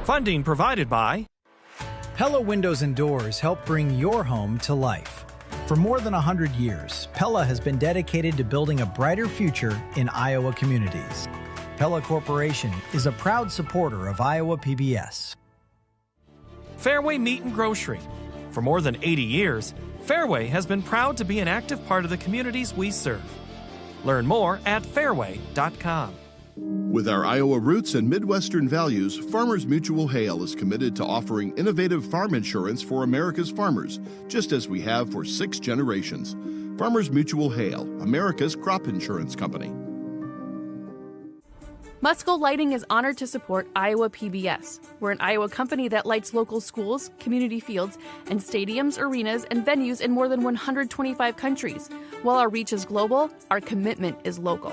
Funding provided by Pella Windows and Doors help bring your home to life. For more than 100 years, Pella has been dedicated to building a brighter future in Iowa communities. Pella Corporation is a proud supporter of Iowa PBS. Fareway Meat and Grocery. For more than 80 years, Fareway has been proud to be an active part of the communities we serve. Learn more at fareway.com. With our Iowa roots and Midwestern values, Farmers Mutual Hail is committed to offering innovative farm insurance for America's farmers, just as we have for 6 generations. Farmers Mutual Hail, America's crop insurance company. Musco Lighting is honored to support Iowa PBS. We're an Iowa company that lights local schools, community fields, and stadiums, arenas, and venues in more than 125 countries. While our reach is global, our commitment is local.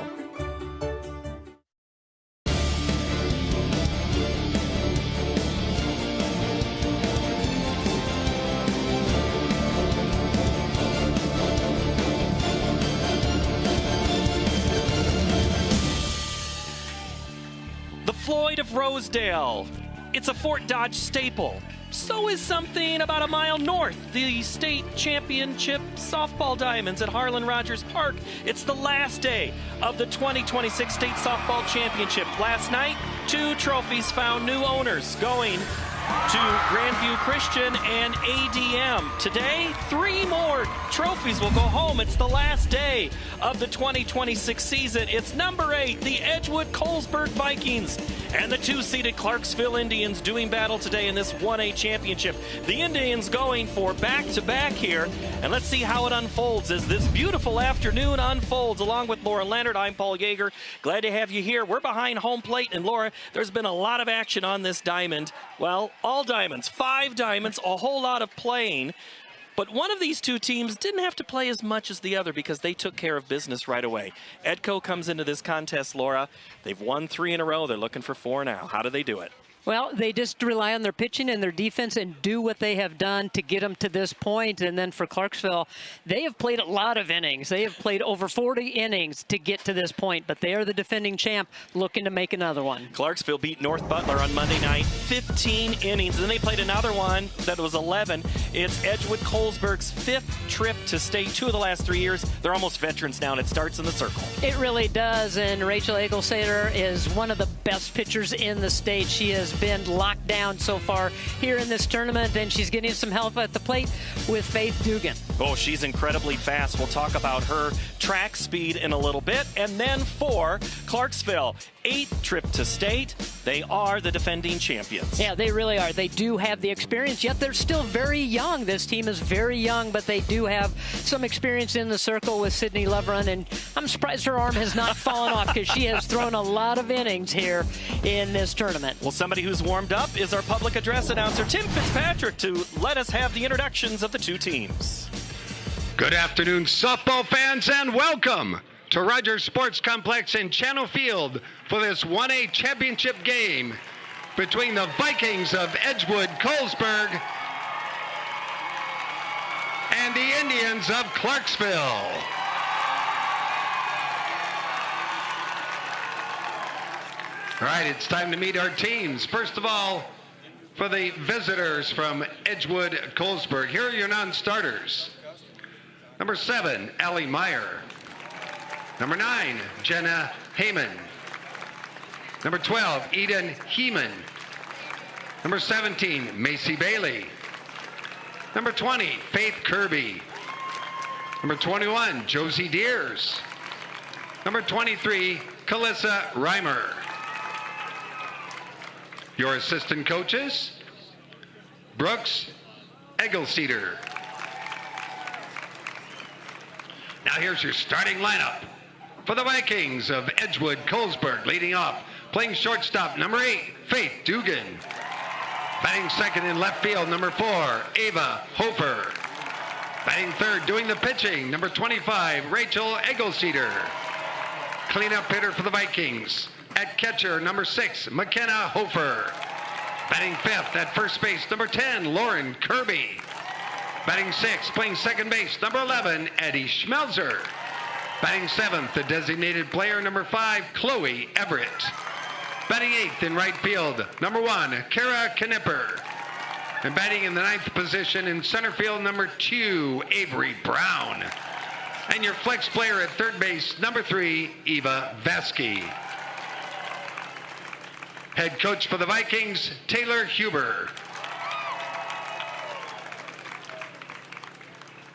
Floyd of Rosedale. It's a Fort Dodge staple. So is something about a mile north, the state championship softball diamonds at Harlan Rogers Park. It's the last day of the 2026 state softball championship. Last night, 2 trophies found new owners, going to Grandview Christian and ADM. Today, 3 more trophies will go home. It's the last day of the 2026 season. It's number 8, the Edgewood-Colesburg Vikings, and the 2-seeded Clarksville Indians doing battle today in this 1A championship. The Indians going for back-to-back here, and let's see how it unfolds as this beautiful afternoon unfolds. Along with Laura Leonard, I'm Paul Yeager. Glad to have you here. We're behind home plate, and Laura, there's been a lot of action on this diamond. Well, all diamonds, 5 diamonds, a whole lot of playing. But one of these 2 teams didn't have to play as much as the other because they took care of business right away. Edco comes into this contest, Laura. They've won 3 in a row. They're looking for 4 now. How do they do it? Well, they just rely on their pitching and their defense and do what they have done to get them to this point. And then for Clarksville, they have played a lot of innings. They have played over 40 innings to get to this point, but they are the defending champ looking to make another one. Clarksville beat North Butler on Monday night, 15 innings. And then they played another one that was 11. It's Edgewood-Colesburg's 5th trip to state. 2 of the last 3 years. They're almost veterans now, and it starts in the circle. It really does, and Rachel Egelsater is one of the best pitchers in the state. She has been locked down so far here in this tournament, and she's getting some help at the plate with Faith Dugan. Oh, she's incredibly fast. We'll talk about her track speed in a little bit. And then for Clarksville, 8th trip to state. They are the defending champions. Yeah, they really are. They do have the experience, yet they're still very young. This team is very young, but they do have some experience in the circle with Sydney Leverun, and I'm surprised her arm has not fallen off because she has thrown a lot of innings here in this tournament. Well, somebody who's warmed up is our public address announcer, Tim Fitzpatrick, to let us have the introductions of the 2 teams. Good afternoon, softball fans, and welcome to Rogers Sports Complex in Channel Field for this 1A championship game between the Vikings of Edgewood-Colesburg and the Indians of Clarksville. All right, it's time to meet our teams. First of all, for the visitors from Edgewood-Colesburg, here are your non-starters. Number 7, Allie Meyer. Number 9, Jenna Heyman. Number 12, Eden Heeman. Number 17, Macy Bailey. Number 20, Faith Kirby. Number 21, Josie Deers. Number 23, Calissa Reimer. Your assistant coaches, Brooks Egelseter. Now here's your starting lineup for the Vikings of Edgewood-Colesburg. Leading off, playing shortstop, number 8, Faith Dugan. Batting second in left field, number 4, Ava Hofer. Batting third, doing the pitching, number 25, Rachel Egelseter. Cleanup hitter for the Vikings. At catcher, number 6, McKenna Hofer. Batting fifth at first base, number 10, Lauren Kirby. Batting sixth, playing second base, number 11, Eddie Schmelzer. Batting seventh, the designated player, number 5, Chloe Everett. Batting 8th in right field, number 1, Kara Knipper. And batting in the 9th position in center field, number 2, Avery Brown. And your flex player at third base, number 3, Eva Vasky. Head coach for the Vikings, Taylor Huber.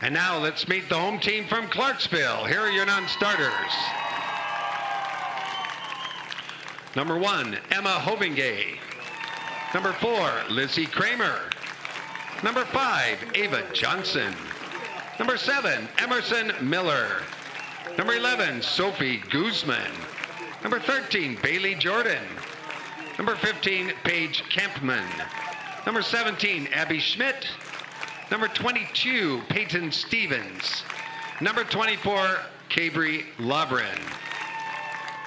And now let's meet the home team from Clarksville. Here are your non-starters. Number 1, Emma Hovingay. Number 4, Lizzie Kramer. Number 5, Ava Johnson. Number 7, Emerson Miller. Number 11, Sophie Guzman. Number 13, Bailey Jordan. Number 15, Paige Kampman. Number 17, Abby Schmidt. Number 22, Peyton Stevens. Number 24, Cabri Lovren.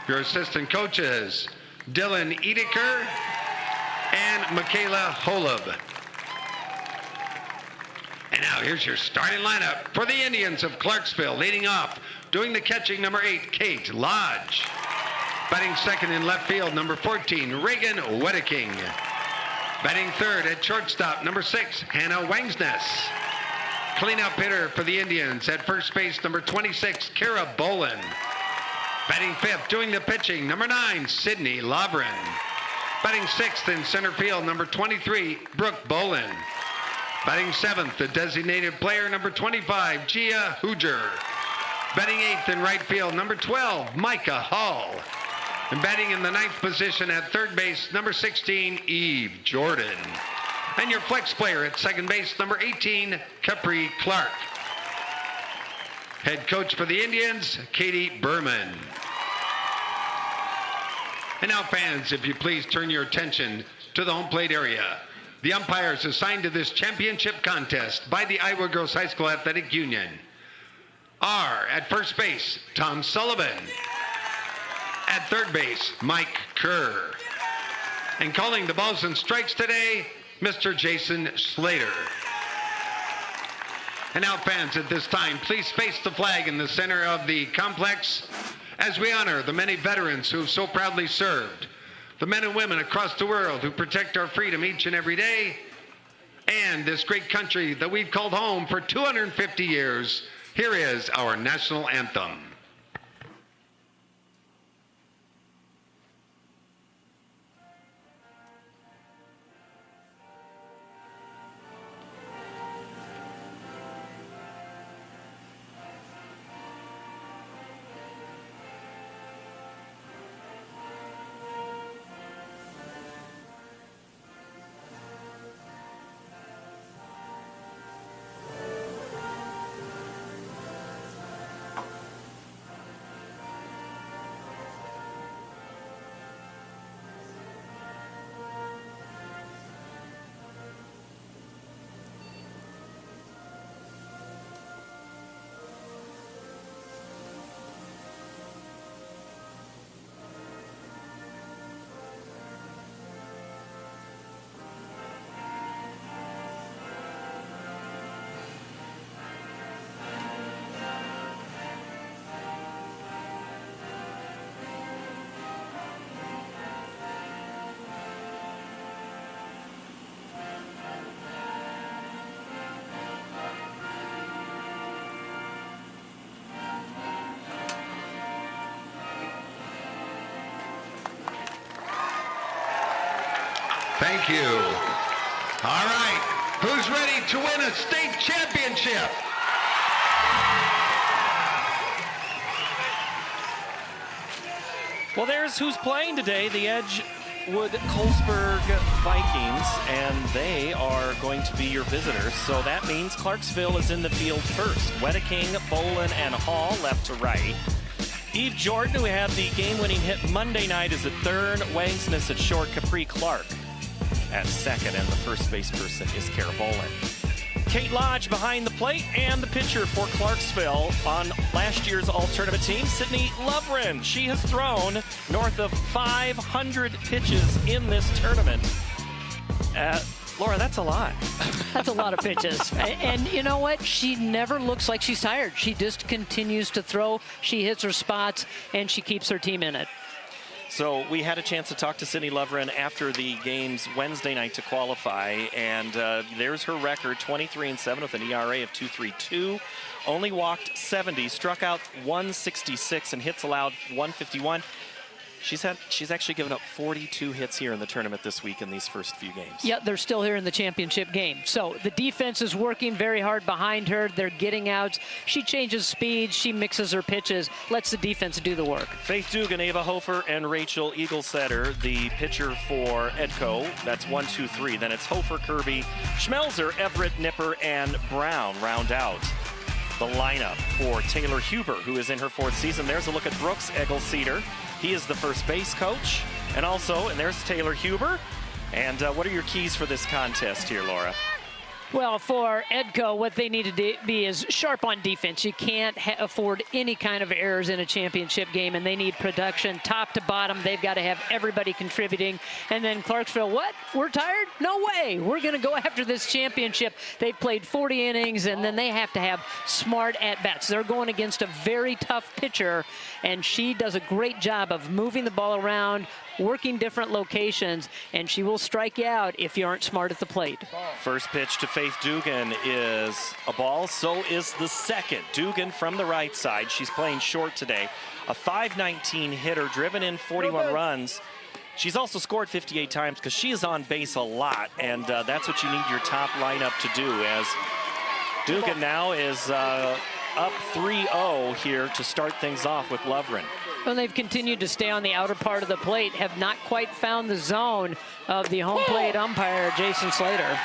Your assistant coaches, Dylan Edeker and Michaela Holub. And now here's your starting lineup for the Indians of Clarksville. Leading off, doing the catching, number 8, Kate Lodge. Batting second in left field, number 14, Reagan Wedeking. Batting third at shortstop, number 6, Hannah Wangsness. Cleanup hitter for the Indians at first base, number 26, Kara Bolin. Batting fifth, doing the pitching, number 9, Sydney Lovren. Batting sixth in center field, number 23, Brooke Bolin. Batting seventh, the designated player, number 25, Gia Hooger. Batting eighth in right field, number 12, Micah Hall. And batting in the 9th position at third base, number 16, Eve Jordan. And your flex player at second base, number 18, Capri Clark. Head coach for the Indians, Katie Berman. And now, fans, if you please turn your attention to the home plate area. The umpires assigned to this championship contest by the Iowa Girls High School Athletic Union are at first base, Tom Sullivan. At third base, Mike Kerr. And calling the balls and strikes today, Mr. Jason Slater. And now, fans, at this time, please face the flag in the center of the complex as we honor the many veterans who have so proudly served, the men and women across the world who protect our freedom each and every day, and this great country that we've called home for 250 years. Here is our national anthem. Thank you. All right, who's ready to win a state championship? Well, there's who's playing today, the Edgewood-Colesburg Vikings, and they are going to be your visitors. So that means Clarksville is in the field first. Wedeking, Bolin, and Hall left to right. Eve Jordan, who had the game-winning hit Monday night, is at third. Wangsness at short. Capri Clark at second, and the first base person is Kara Bolin. Kate Lodge behind the plate, and the pitcher for Clarksville on last year's all-tournament team, Sydney Lovren. She has thrown north of 500 pitches in this tournament. Laura, that's a lot. That's a lot of pitches. And you know what? She never looks like she's tired. She just continues to throw. She hits her spots, and she keeps her team in it. So we had a chance to talk to Sydney Loverin after the games Wednesday night to qualify, and there's her record, 23-7 with an ERA of 2.32. Only walked 70, struck out 166, and hits allowed 151. She's actually given up 42 hits here in the tournament this week in these first few games. Yeah, they're still here in the championship game. So the defense is working very hard behind her. They're getting outs. She changes speed. She mixes her pitches, lets the defense do the work. Faith Dugan, Ava Hofer, and Rachel Eaglesetter, the pitcher for Edco. That's 1, 2, 3. Then it's Hofer, Kirby, Schmelzer, Everett, Nipper, and Brown round out the lineup for Taylor Huber, who is in her 4th season. There's a look at Brooks Eggleseter. He is the first base coach. And there's Taylor Huber. And what are your keys for this contest here, Laura? Well, for Edco, what they need to be is sharp on defense. You can't afford any kind of errors in a championship game, and they need production top to bottom. They've got to have everybody contributing. And then Clarksville, what? We're tired? No way. We're going to go after this championship. They've played 40 innings, and then they have to have smart at-bats. They're going against a very tough pitcher, and she does a great job of moving the ball around, working different locations, and she will strike you out if you aren't smart at the plate. First pitch to Faith Dugan is a ball. So is the second. Dugan from the right side. She's playing short today. A .519 hitter, driven in 41 runs. She's also scored 58 times because she is on base a lot, and that's what you need your top lineup to do, as Dugan now is up 3-0 here to start things off with Loverin. And they've continued to stay on the outer part of the plate, have not quite found the zone of the home plate umpire, Jason Slater.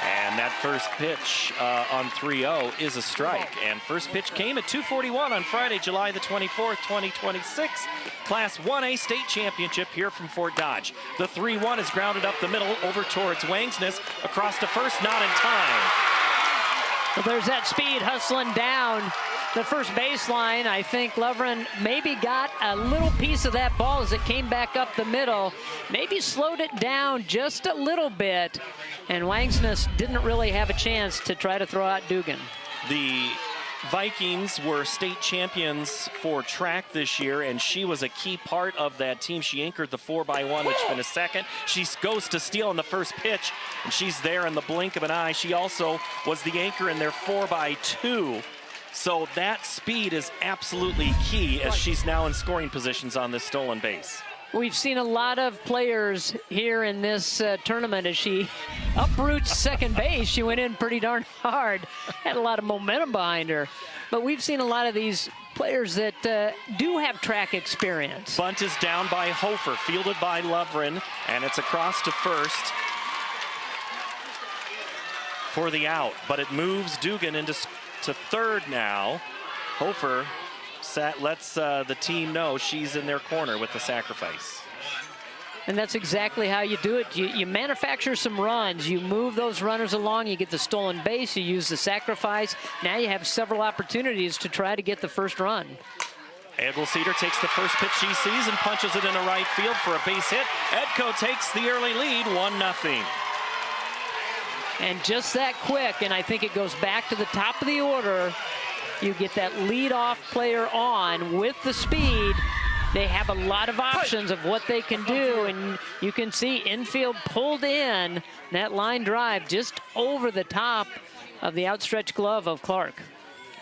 And that first pitch on 3-0 is a strike. And first pitch came at 2:41 on Friday, July the 24th, 2026. Class 1A state championship here from Fort Dodge. The 3-1 is grounded up the middle over towards Wangsness. Across to first, not in time. Well, there's that speed hustling down the first baseline. I think Loverin maybe got a little piece of that ball as it came back up the middle. Maybe slowed it down just a little bit. And Wangsness didn't really have a chance to try to throw out Dugan. The Vikings were state champions for track this year, and she was a key part of that team. She anchored the 4x1, which finished second. She goes to steal on the first pitch, and she's there in the blink of an eye. She also was the anchor in their 4x2. So that speed is absolutely key as she's now in scoring positions on this stolen base. We've seen a lot of players here in this tournament as she uproots second base. She went in pretty darn hard, had a lot of momentum behind her. But we've seen a lot of these players that do have track experience. Bunt is down by Hofer, fielded by Loverin, and it's across to first for the out. But it moves Dugan into third now. Hofer lets the team know she's in their corner with the sacrifice. And that's exactly how you do it. You manufacture some runs. You move those runners along. You get the stolen base. You use the sacrifice. Now you have several opportunities to try to get the first run. Eggleseter takes the first pitch she sees and punches it into right field for a base hit. Edco takes the early lead, 1-0. And just that quick, and I think it goes back to the top of the order. You get that leadoff player on with the speed. They have a lot of options of what they can do, and you can see infield pulled in. That line drive just over the top of the outstretched glove of Clark.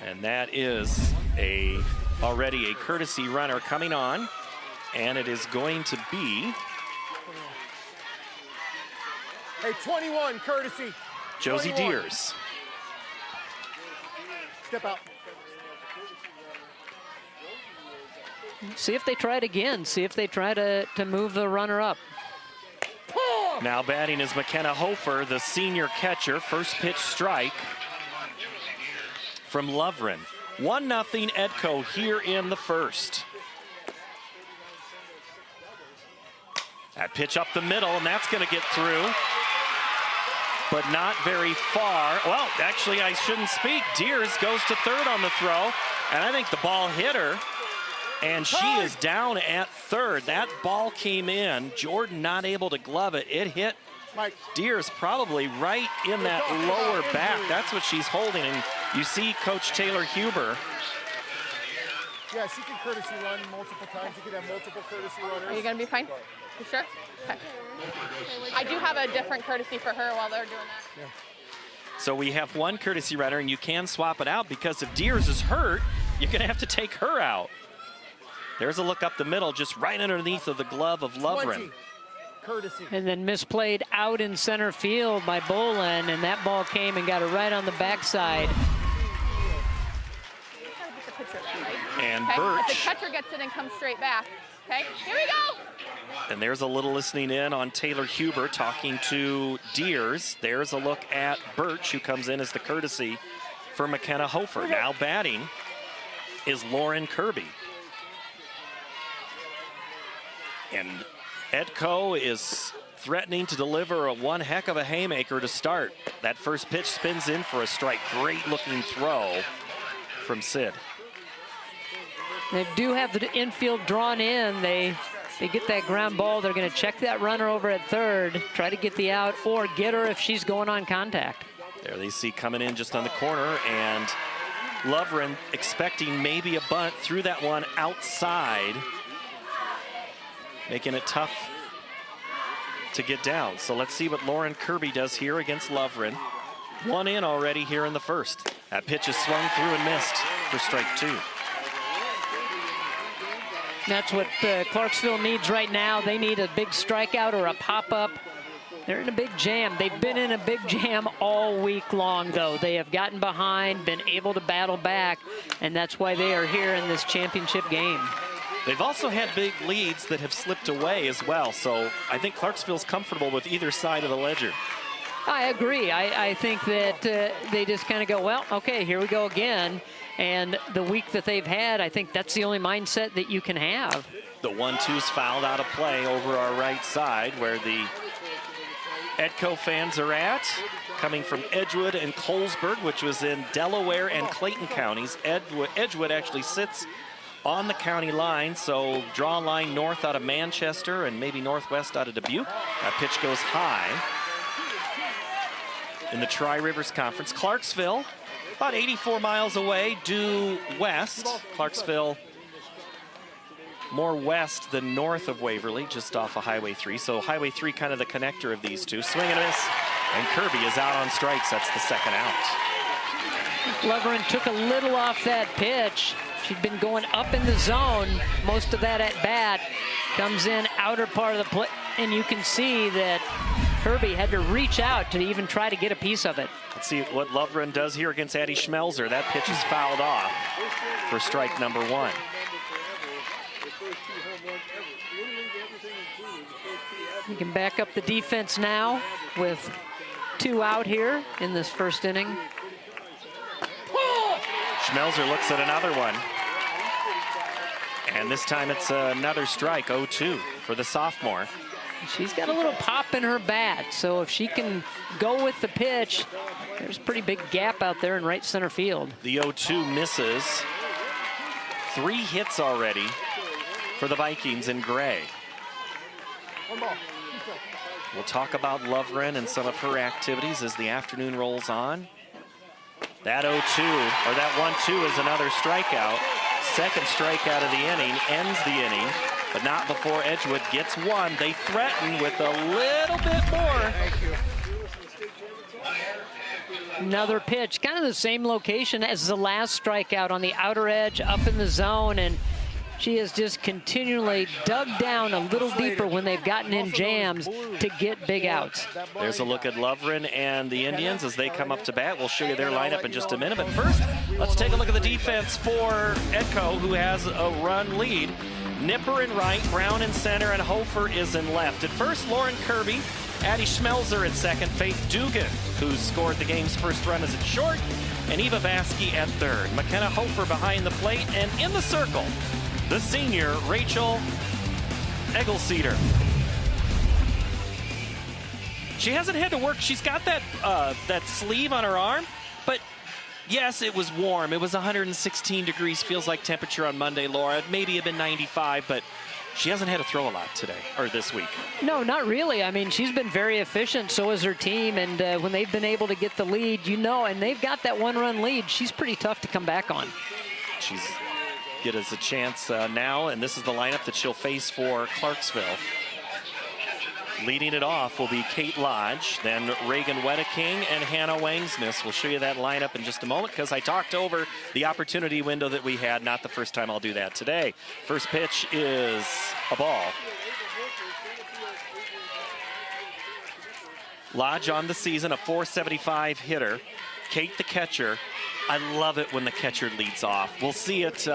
And that is already a courtesy runner coming on, and it is going to be... Hey, 21, courtesy. Josie 21. Deers. Step out. See if they try it again. See if they try to move the runner up. Now batting is McKenna Hofer, the senior catcher. First pitch strike from Loverin. 1-0 Edco here in the first. That pitch up the middle, and that's going to get through, but not very far. Well, actually, I shouldn't speak. Deers goes to third on the throw, and I think the ball hit her, and she is down at third. That ball came in. Jordan not able to glove it. It hit Deers probably right in that lower back. That's what she's holding, and you see Coach Taylor Huber Yeah, she can courtesy run multiple times. You could have multiple courtesy runners. Are you going to be fine? You sure? Okay. I do have a different courtesy for her while they're doing that. Yeah. So we have one courtesy runner, and you can swap it out because if Deers is hurt, you're going to have to take her out. There's a look up the middle, just right underneath of the glove of Lovren. Courtesy. And then misplayed out in center field by Bolin, and that ball came and got it right on the backside. And okay. Birch. If the catcher gets it and comes straight back. Okay, here we go. And there's a little listening in on Taylor Huber talking to Deers. There's a look at Birch, who comes in as the courtesy for McKenna Hofer. Now batting is Lauren Kirby. And Edco is threatening to deliver a one heck of a haymaker to start. That first pitch spins in for a strike. Great looking throw from Sid. They do have the infield drawn in. They get that ground ball. They're going to check that runner over at third, try to get the out, or get her if she's going on contact. There they see coming in just on the corner, and Lovren expecting maybe a bunt, threw that one outside, making it tough to get down. So let's see what Lauren Kirby does here against Lovren. One in already here in the first. That pitch is swung through and missed for strike two. That's what Clarksville needs right now. They need a big strikeout or a pop-up. They're in a big jam. They've been in a big jam all week long, though. They have gotten behind, been able to battle back, and that's why they are here in this championship game. They've also had big leads that have slipped away as well, so I think Clarksville's comfortable with either side of the ledger. I agree. I think that they just kind of go, well, okay, here we go again. And the week that they've had, I think that's the only mindset that you can have. The 1-2's fouled out of play over our right side where the Edco fans are at, coming from Edgewood and Colesburg, which was in Delaware and Clayton counties. Edgewood actually sits on the county line, so draw a line north out of Manchester and maybe northwest out of Dubuque. That pitch goes high in the Tri-Rivers Conference. Clarksville, about 84 miles away, due west. Clarksville more west than north of Waverly, just off of Highway 3. So Highway 3 kind of the connector of these two. Swing and a miss, and Kirby is out on strikes. That's the second out. Lovren took a little off that pitch. She'd been going up in the zone most of that at bat. Comes in outer part of the play, and you can see that Kirby had to reach out to even try to get a piece of it. Let's see what Lovren does here against Addie Schmelzer. That pitch is fouled off for strike number one. You can back up the defense now with 2 out here in this first inning. Schmelzer looks at another one. And this time it's another strike, 0-2 for the sophomore. She's got a little pop in her bat, so if she can go with the pitch, there's a pretty big gap out there in right center field. The 0-2 misses. 3 hits already for the Vikings in gray. We'll talk about Lovren and some of her activities as the afternoon rolls on. That 0-2, or that 1-2 is another strikeout. Second strikeout of the inning, ends the inning, but not before Edgewood gets one. They threaten with a little bit more. Another pitch, kind of the same location as the last strikeout on the outer edge, up in the zone, and she has just continually dug down a little deeper when they've gotten in jams to get big outs. There's a look at Lovren and the Indians as they come up to bat. We'll show you their lineup in just a minute. But first, let's take a look at the defense for Edco, who has a run lead. Nipper in right, Brown in center, and Hofer is in left. At first, Lauren Kirby, Addie Schmelzer at second, Faith Dugan, who scored the game's first run as at short, and Eva Vasky at third. McKenna Hofer behind the plate, and in the circle, the senior, Rachel Eggleseder. She hasn't had to work. She's got that that sleeve on her arm, but yes, it was warm. It was 116 degrees, feels like temperature on Monday, Laura. Maybe it had been 95, but she hasn't had to throw a lot today, or this week. No, not really. I mean, she's been very efficient, so has her team, and when they've been able to get the lead, you know, and they've got that one-run lead, she's pretty tough to come back on. She's get us a chance now, and this is the lineup that she'll face for Clarksville. Leading it off will be Kate Lodge, then Reagan Wedeking and Hannah Wangsness. We'll show you that lineup in just a moment because I talked over the opportunity window that we had. Not the first time I'll do that today. First pitch is a ball. Lodge on the season, a .475 hitter. Kate the catcher. I love it when the catcher leads off. We'll see it.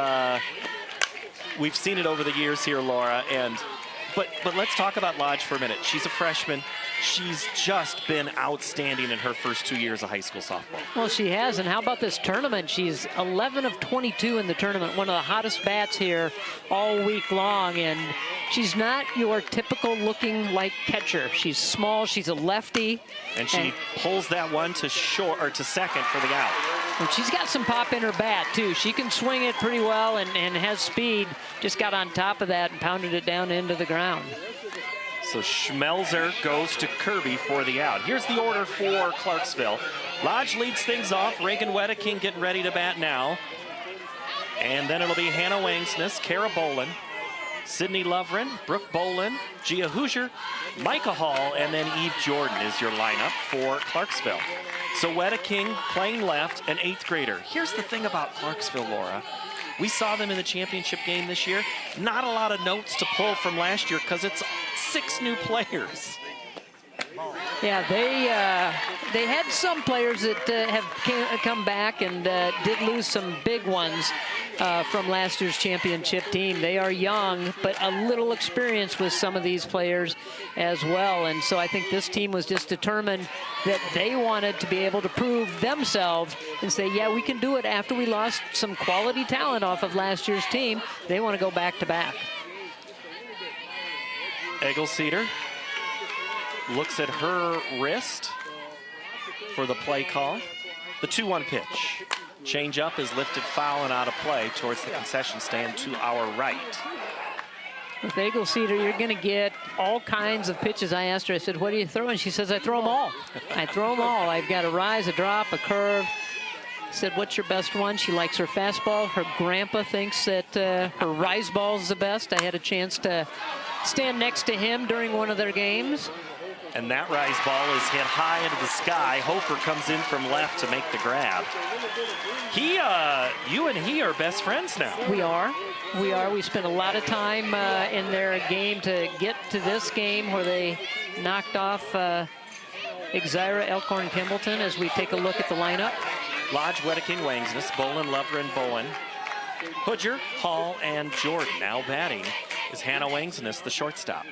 We've seen it over the years here, Laura, and But let's talk about Lodge for a minute. She's a freshman. She's just been outstanding in her first 2 years of high school softball. Well, she has, and how about this tournament? She's 11 of 22 in the tournament, one of the hottest bats here all week long, and she's not your typical looking like catcher. She's small, she's a lefty. And she pulls that one to short, or to second for the out. And she's got some pop in her bat, too. She can swing it pretty well and has speed. Just got on top of that and pounded it down into the ground. So Schmelzer goes to Kirby for the out. Here's the order for Clarksville. Lodge leads things off. Reagan Wedeking getting ready to bat now. And then it'll be Hannah Wangsness, Kara Bolin, Sydney Lovren, Brooke Bolin, Gia Hoosier, Micah Hall, and then Eve Jordan is your lineup for Clarksville. So Wedeking playing left, an 8th grader. Here's the thing about Clarksville, Laura. We saw them in the championship game this year. Not a lot of notes to pull from last year because it's 6 new players. Yeah, they had some players that have come back and did lose some big ones from last year's championship team. They are young, but a little experience with some of these players as well. And so I think this team was just determined that they wanted to be able to prove themselves and say, yeah, we can do it after we lost some quality talent off of last year's team. They want to go back to back. Eggleseder looks at her wrist for the play call. The 2-1 pitch. Change up is lifted foul and out of play towards the concession stand to our right. With Eggleseder, you're going to get all kinds of pitches. I asked her, I said, what do you throw? And she says, I throw them all. I throw them all. I've got a rise, a drop, a curve. I said, what's your best one? She likes her fastball. Her grandpa thinks that her rise ball is the best. I had a chance to stand next to him during one of their games. And that rise ball is hit high into the sky. Hofer comes in from left to make the grab. You and he are best friends now. We are. We spent a lot of time in their game to get to this game where they knocked off Exira, Elkhorn, Kimballton as we take a look at the lineup. Lodge, Wedeking, Wangsness, Bolin, Lovren, Bowen, Hoodger, Hall, and Jordan. Now batting is Hannah Wangsness, the shortstop.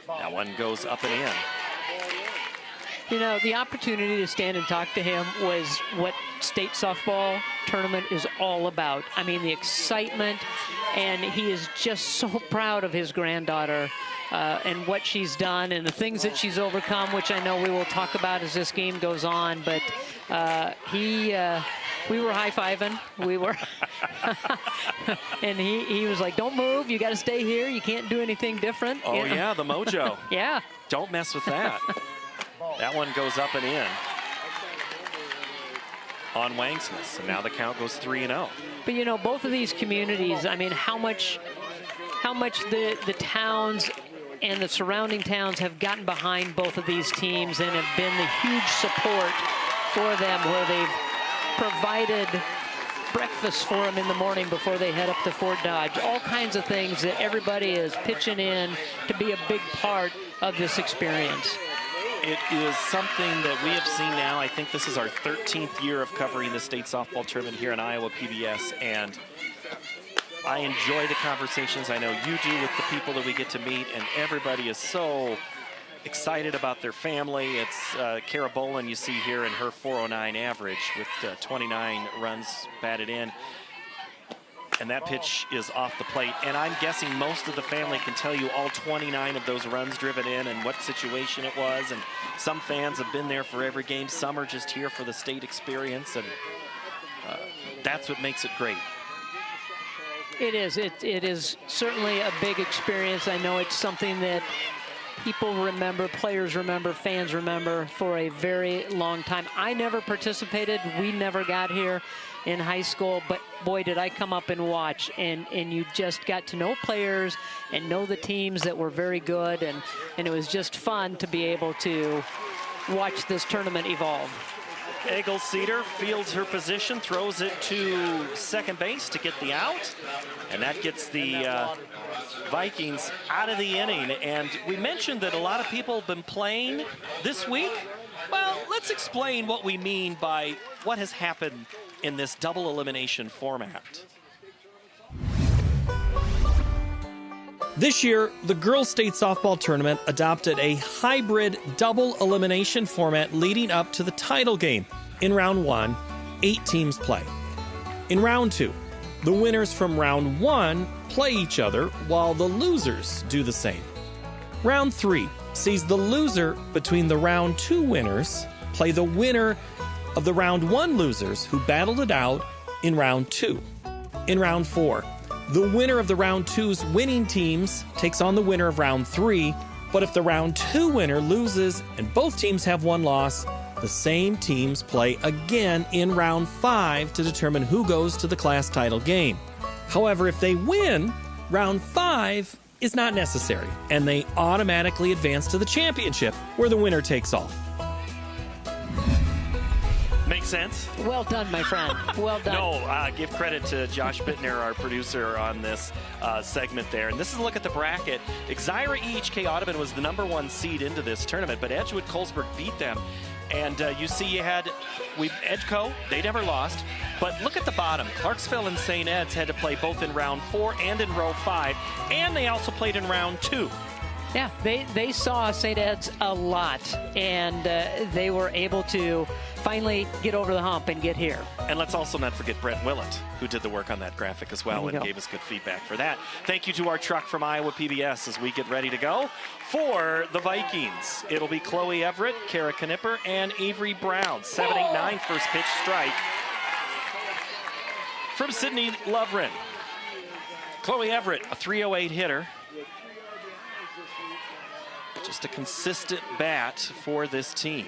That one goes up and in. You know, the opportunity to stand and talk to him was what state softball tournament is all about. I mean, the excitement, and he is just so proud of his granddaughter and what she's done and the things that she's overcome, which I know we will talk about as this game goes on. But we were high-fiving. We were. And he was like, don't move. You got to stay here. You can't do anything different. Oh, yeah, the mojo. Yeah. Don't mess with that. That one goes up and in on Wangsness. And now the count goes 3-0. But, you know, both of these communities, I mean, how much the towns and the surrounding towns have gotten behind both of these teams and have been the huge support for them, where they've provided breakfast for them in the morning before they head up to Fort Dodge. All kinds of things that everybody is pitching in to be a big part of this experience. It is something that we have seen now. I think this is our 13th year of covering the state softball tournament here on Iowa PBS, and I enjoy the conversations. I know you do with the people that we get to meet, and everybody is so excited about their family. It's Kara Bolin you see here in her .409 average with 29 runs batted in. And that pitch is off the plate. And I'm guessing most of the family can tell you all 29 of those runs driven in and what situation it was. And some fans have been there for every game. Some are just here for the state experience. And that's what makes it great. It is. It is certainly a big experience. I know it's something that people remember, players remember, fans remember for a very long time. I never participated. We never got here in high school, but boy, did I come up and watch. And you just got to know players and know the teams that were very good. And it was just fun to be able to watch this tournament evolve. Eggleseder fields her position, throws it to second base to get the out, and that gets the Vikings out of the inning. And we mentioned that a lot of people have been playing this week. Well, let's explain what we mean by what has happened in this double elimination format. This year, the girls' state softball tournament adopted a hybrid double elimination format leading up to the title game. In round 1, 8 teams play. In round 2, the winners from round 1 play each other while the losers do the same. Round 3 sees the loser between the round 2 winners play the winner of the round 1 losers who battled it out in round 2. In round 4, the winner of the round 2's winning teams takes on the winner of round 3, but if the round 2 winner loses and both teams have one loss, the same teams play again in round 5 to determine who goes to the class title game. However, if they win, round 5 is not necessary, and they automatically advance to the championship, where the winner takes all. Makes sense? Well done, my friend. Well done. No, give credit to Josh Bittner, our producer, on this segment there. And this is a look at the bracket. IGHSAU Audubon was the #1 seed into this tournament, but Edgewood-Colesburg beat them. And you see you had Edgeco, they never lost. But look at the bottom. Clarksville and St. Ed's had to play both in round 4 and in row 5. And they also played in round 2. Yeah, they saw St. Ed's a lot, and they were able to finally get over the hump and get here. And let's also not forget Brent Willett, who did the work on that graphic as well and gave us good feedback for that. Thank you to our truck from Iowa PBS as we get ready to go for the Vikings. It'll be Chloe Everett, Kara Knipper, and Avery Brown. 7-8-9 first pitch strike from Sydney Lovren. Chloe Everett, a .308 hitter. Just a consistent bat for this team.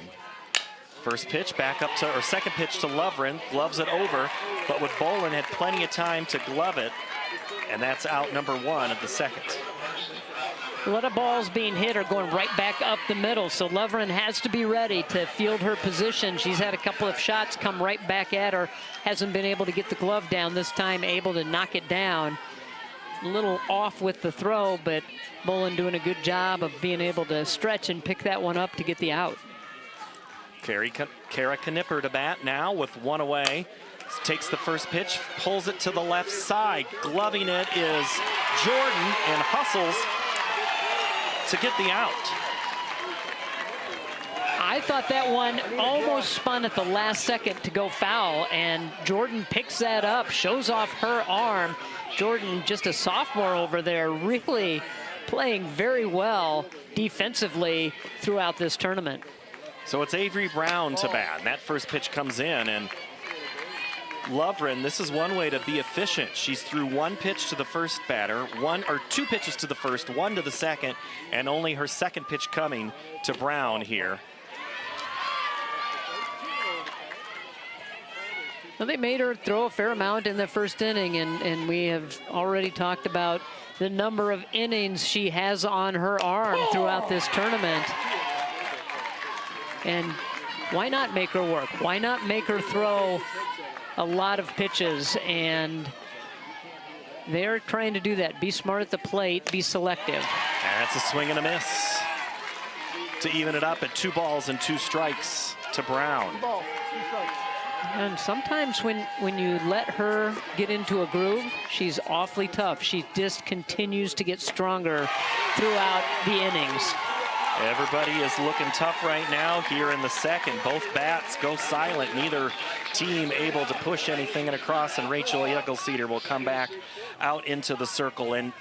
First pitch back up to, or second pitch to Lovren, gloves it over, but with Bolin had plenty of time to glove it, and that's out #1 of the second. A lot of balls being hit are going right back up the middle, so Lovren has to be ready to field her position. She's had a couple of shots come right back at her, hasn't been able to get the glove down this time, able to knock it down. A little off with the throw, but Bolin doing a good job of being able to stretch and pick that one up to get the out. Kara Knipper to bat now with one away. Takes the first pitch, pulls it to the left side. Gloving it is Jordan and hustles to get the out. I thought that one almost spun at the last second to go foul, and Jordan picks that up, shows off her arm. Jordan, just a sophomore over there, really playing very well defensively throughout this tournament. So it's Avery Brown to bat, and that first pitch comes in, and Lovren, this is one way to be efficient. She's threw one pitch to the first batter, two pitches to the first, one to the second, and only her second pitch coming to Brown here. Well, they made her throw a fair amount in the first inning, and we have already talked about the number of innings she has on her arm throughout this tournament. And why not make her work? Why not make her throw a lot of pitches? And they're trying to do that. Be smart at the plate, be selective. That's a swing and a miss to even it up at 2 balls and 2 strikes to Brown. And sometimes when you let her get into a groove, she's awfully tough. She just continues to get stronger throughout the innings. Everybody is looking tough right now here in the second. Both bats go silent. Neither team able to push anything across, and Rachel Eggleseder will come back out into the circle. And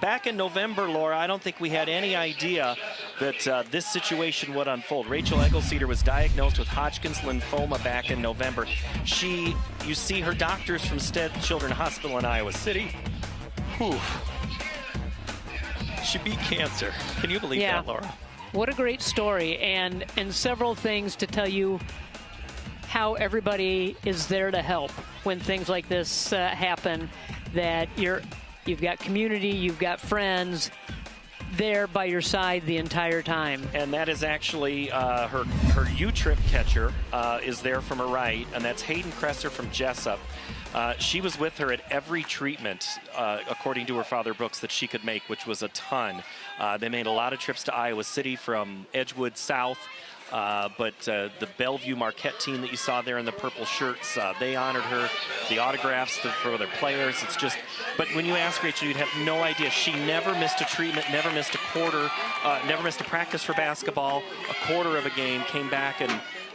back in November, Laura, I don't think we had any idea that this situation would unfold. Rachel Eggleseder was diagnosed with Hodgkin's lymphoma back in November. You see her doctors from Stead Children's Hospital in Iowa City. Whew. She beat cancer. Can you believe that, Laura? What a great story, and several things to tell you how everybody is there to help when things like this happen, that you've got community, you've got friends there by your side the entire time. And that is actually her U-trip catcher is there from her right, and that's Hayden Kresser from Jessup. She was with her at every treatment, according to her father Brooks, that she could make, which was a ton. They made a lot of trips to Iowa City from Edgewood south. But the Bellevue Marquette team that you saw there in the purple shirts, they honored her. The autographs for their players, it's just, but when you ask Rachel, you'd have no idea. She never missed a treatment, never missed a quarter, never missed a practice for basketball, a quarter of a game, came back and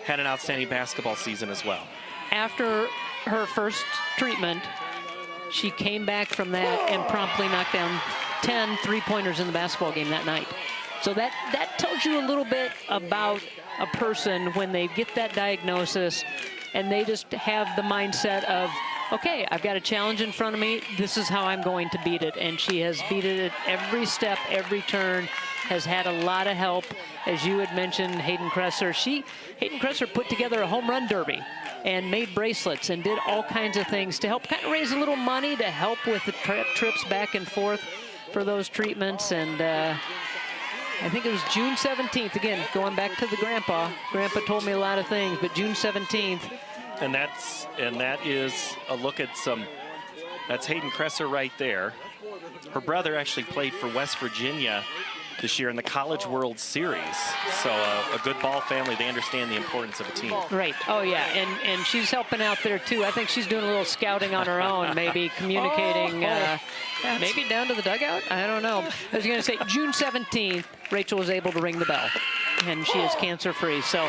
had an outstanding basketball season as well. After her first treatment, she came back from that and promptly knocked down 10 three-pointers in the basketball game that night. So that tells you a little bit about a person when they get that diagnosis and they just have the mindset of, okay, I've got a challenge in front of me. This is how I'm going to beat it. And she has beat it at every step, every turn, has had a lot of help. As you had mentioned, Hayden Kresser. Hayden Kresser put together a home run derby and made bracelets and did all kinds of things to help kind of raise a little money to help with the trips back and forth for those treatments. And I think it was June 17th, again, going back to the grandpa. Grandpa told me a lot of things, but June 17th. And that is a look at that's Hayden Kresser right there. Her brother actually played for West Virginia this year in the College World Series. So a good ball family. They understand the importance of a team. Right. Oh, yeah. And she's helping out there, too. I think she's doing a little scouting on her own, maybe communicating, maybe down to the dugout. I don't know. I was going to say June 17th, Rachel was able to ring the bell, and she is cancer-free. So,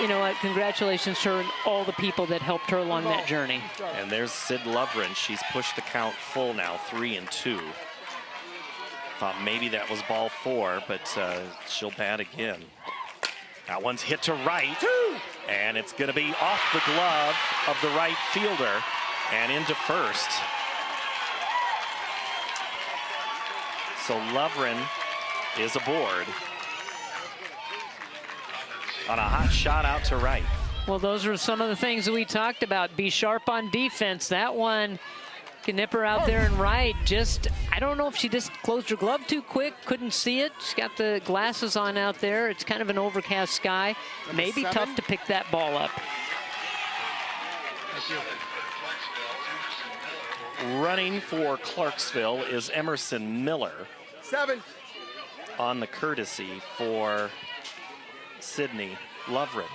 you know what? Congratulations to her and all the people that helped her along that journey. And there's Sid Lovren. She's pushed the count full now, 3-2. Thought maybe that was ball 4, but she'll bat again. That one's hit to right, and it's going to be off the glove of the right fielder and into first. So Lovren is aboard on a hot shot out to right. Well, those are some of the things that we talked about. Be sharp on defense. That one can nip her out there and right. Just, I don't know if she just closed her glove too quick, couldn't see it. She's got the glasses on out there. It's kind of an overcast sky. Maybe tough to pick that ball up. Running for Clarksville is Emerson Miller. 7. On the courtesy for Sydney Lovren.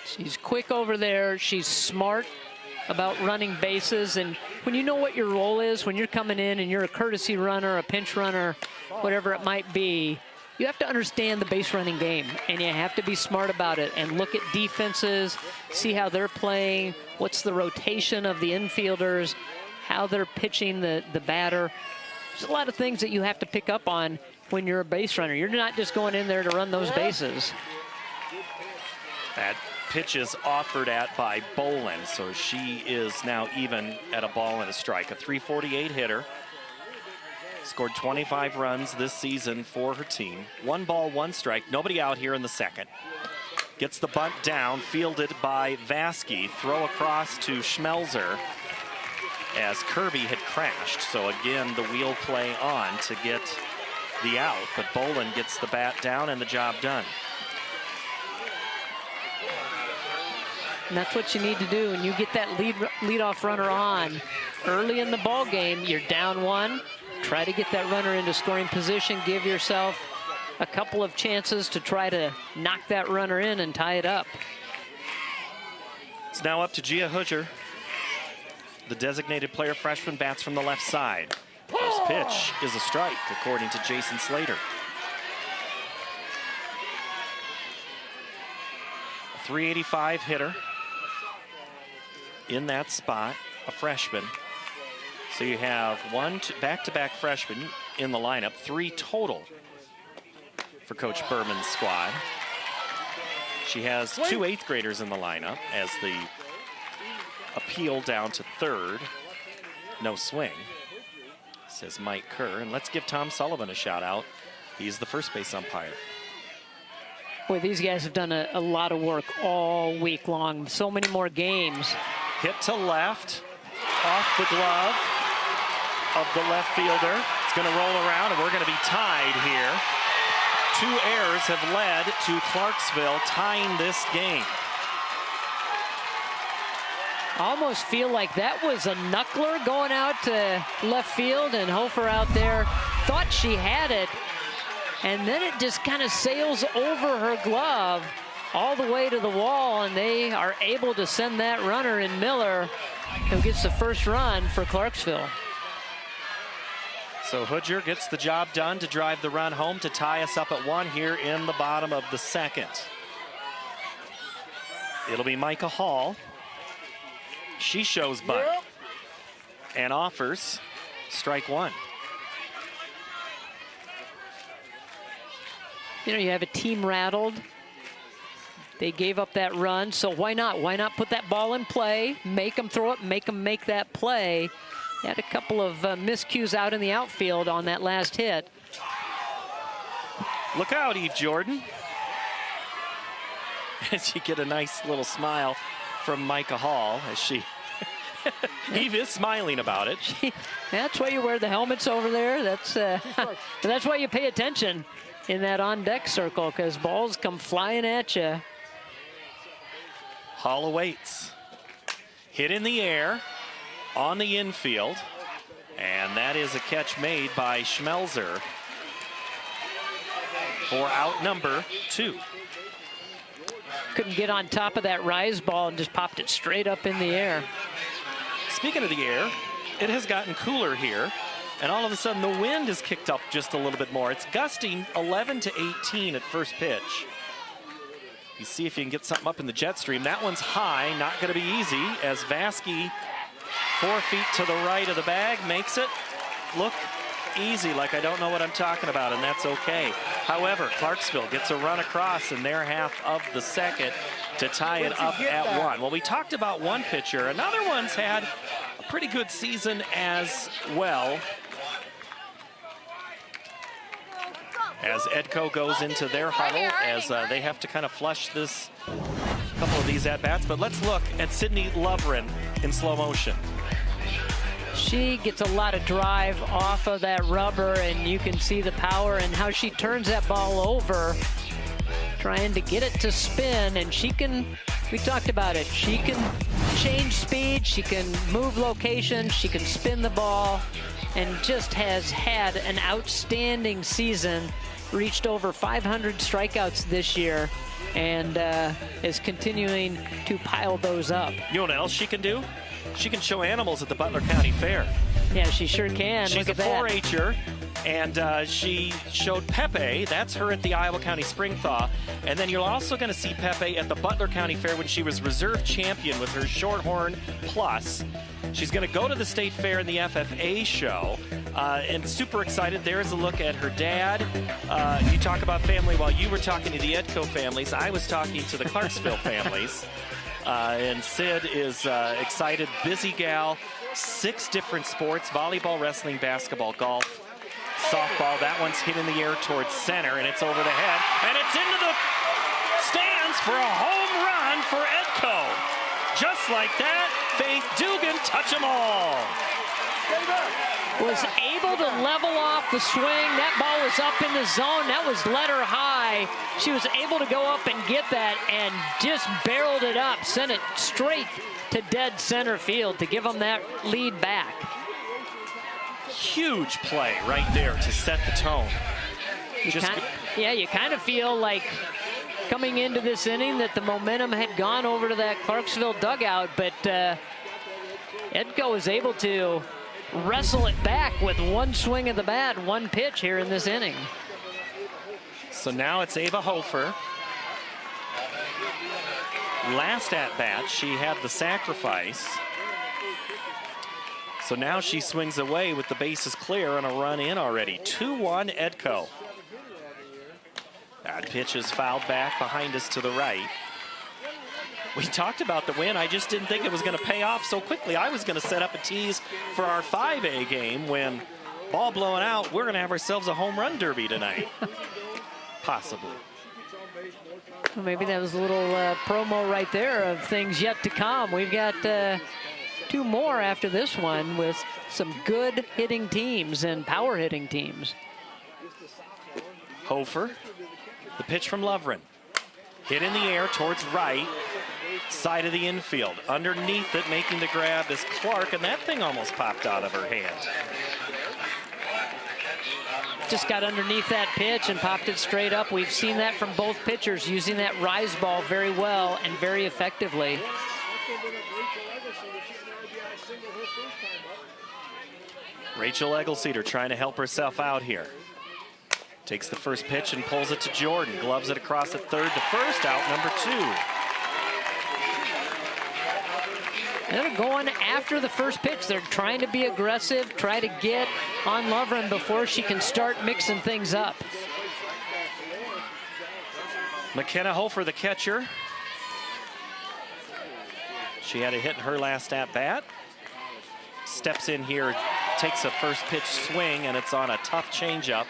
She's quick over there. She's smart about running bases, and when you know what your role is, when you're coming in and you're a courtesy runner, a pinch runner, whatever it might be, you have to understand the base running game, and you have to be smart about it and look at defenses, see how they're playing, what's the rotation of the infielders, how they're pitching the batter. There's a lot of things that you have to pick up on when you're a base runner. You're not just going in there to run those bases. That pitch is offered at by Bolin, so she is now even at a ball and a strike. A .348 hitter. Scored 25 runs this season for her team. 1 ball, 1 strike. Nobody out here in the second. Gets the bunt down, fielded by Vasky. Throw across to Schmelzer as Kirby had crashed. So again, the wheel play on to get the out, but Bolin gets the bat down and the job done. And that's what you need to do. When you get that leadoff runner on early in the ball game, you're down 1. Try to get that runner into scoring position. Give yourself a couple of chances to try to knock that runner in and tie it up. It's now up to Gia Hooger. The designated player freshman bats from the left side. First pitch is a strike, according to Jason Slater. A .385 hitter in that spot, a freshman. So you have back-to-back freshmen in the lineup, 3 total for Coach Berman's squad. She has 2 8th graders in the lineup as the appeal down to 3rd. No swing. says Mike Kerr. And let's give Tom Sullivan a shout out. He's the first base umpire. Boy, these guys have done a lot of work all week long. So many more games. Hit to left, off the glove of the left fielder. It's going to roll around, and we're going to be tied here. 2 errors have led to Clarksville tying this game. I almost feel like that was a knuckler going out to left field, and Hofer out there thought she had it, and then it just kind of sails over her glove all the way to the wall, and they are able to send that runner in Miller, who gets the first run for Clarksville. So Hoodger gets the job done to drive the run home to tie us up at 1 here in the bottom of the second. It'll be Micah Hall. She shows bunt and offers strike 1. You know, you have a team rattled. They gave up that run, so why not? Why not put that ball in play, make them throw it, make them make that play. They had a couple of miscues out in the outfield on that last hit. Look out, Eve Jordan. As you get a nice little smile from Micah Hall as she Eve is smiling about it. That's why you wear the helmets over there. That's why you pay attention in that on-deck circle, because balls come flying at you. Hall awaits. Hit in the air on the infield, and that is a catch made by Schmelzer for out number 2. Couldn't get on top of that rise ball and just popped it straight up in the air. Speaking of the air, it has gotten cooler here, and all of a sudden the wind has kicked up just a little bit more. It's gusting 11 to 18 at first pitch. You see if you can get something up in the jet stream. That one's high, not going to be easy, as Vasky, 4 feet to the right of the bag, makes it look easy, like I don't know what I'm talking about, and that's okay. However, Clarksville gets a run across in their half of the second to tie it up at 1. Well, we talked about one pitcher. Another one's had a pretty good season as well. As Edco goes into their huddle, as they have to kind of flush this couple of these at-bats. But let's look at Sydney Lovren in slow motion. She gets a lot of drive off of that rubber, and you can see the power and how she turns that ball over, trying to get it to spin. And she can, we talked about it, she can change speed, she can move location, she can spin the ball, and just has had an outstanding season. Reached over 500 strikeouts this year, and is continuing to pile those up. You know what else she can do? She can show animals at the Butler County Fair. Yeah, she sure can. She's a 4-H'er, and she showed Pepe. That's her at the Iowa County Spring Thaw. And then you're also going to see Pepe at the Butler County Fair when she was reserve champion with her Shorthorn Plus. She's going to go to the State Fair in the FFA show, and super excited. There's a look at her dad. You talk about family. While you were talking to the Edco families, I was talking to the Clarksville families. And Sid is excited, busy gal, 6 different sports: volleyball, wrestling, basketball, golf, softball. That one's hit in the air towards center, and it's over the head, and it's into the stands for a home run for Edco. Just like that, Faith Dugan, touch them all. Was able to level off the swing. That ball was up in the zone. That was letter high. She was able to go up and get that and just barreled it up, sent it straight to dead center field to give them that lead back. Huge play right there to set the tone. You kind of feel like coming into this inning that the momentum had gone over to that Clarksville dugout, but Edco was able to wrestle it back with one swing of the bat, one pitch here in this inning. So now it's Ava Hofer. Last at bat, she had the sacrifice. So now she swings away with the bases clear and a run in already. 2-1 Edco. That pitch is fouled back behind us to the right. We talked about the win. I just didn't think it was going to pay off so quickly. I was going to set up a tease for our 5A game when ball blowing out, we're going to have ourselves a home run derby tonight. Possibly. Well, maybe that was a little promo right there of things yet to come. We've got 2 more after this one with some good hitting teams and power hitting teams. Hofer, the pitch from Lovren. Hit in the air towards right, side of the infield. Underneath it, making the grab is Clark, and that thing almost popped out of her hand. Just got underneath that pitch and popped it straight up. We've seen that from both pitchers, using that rise ball very well and very effectively. Rachel Eggleseder trying to help herself out here. Takes the first pitch and pulls it to Jordan. Gloves it across at third to first, out number 2. They're going after the first pitch. They're trying to be aggressive, try to get on Lovren before she can start mixing things up. McKenna Hofer, the catcher. She had a hit in her last at-bat. Steps in here, takes a first pitch swing, and it's on a tough changeup.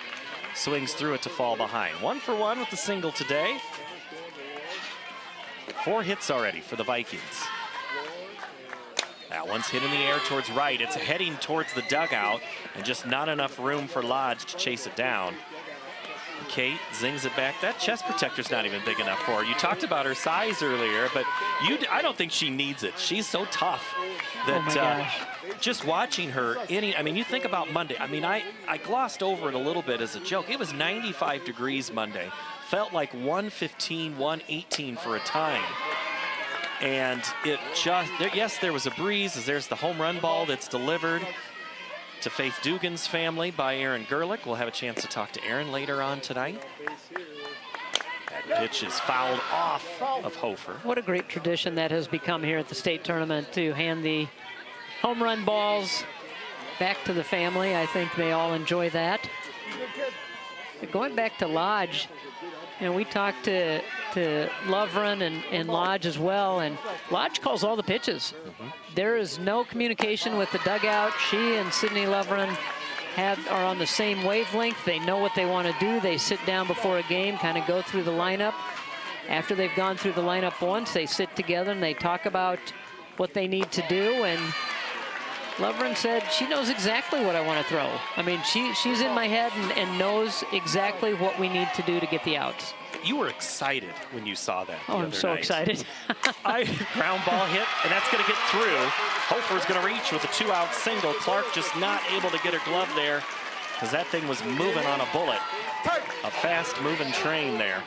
Swings through it to fall behind. 1 for 1 with the single today. 4 hits already for the Vikings. That one's hit in the air towards right. It's heading towards the dugout, and just not enough room for Lodge to chase it down. Kate zings it back. That chest protector's not even big enough for her. You talked about her size earlier, but I don't think she needs it. She's so tough that just watching her, I mean, you think about Monday. I mean, I glossed over it a little bit as a joke. It was 95 degrees Monday. Felt like 115, 118 for a time. And it just, yes, there was a breeze as there's the home run ball that's delivered to Faith Dugan's family by Aaron Gerlich. We'll have a chance to talk to Aaron later on tonight. That pitch is fouled off of Hofer. What a great tradition that has become here at the state tournament to hand the home run balls back to the family. I think they all enjoy that. But going back to Lodge, we talked to Lovren and Lodge as well, and Lodge calls all the pitches. There is no communication with the dugout. She and Sydney Lovren are on the same wavelength. They know what they want to do. They sit down before a game, kind of go through the lineup. After they've gone through the lineup once, they sit together and they talk about what they need to do. And Lovren said, she knows exactly what I want to throw. I mean, she's in my head and knows exactly what we need to do to get the outs. You were excited when you saw that the other I'm so night. excited. Ground ball hit, and that's going to get through. Hofer's going to reach with a 2-out single. Clark just not able to get her glove there because that thing was moving on a bullet. A fast-moving train there.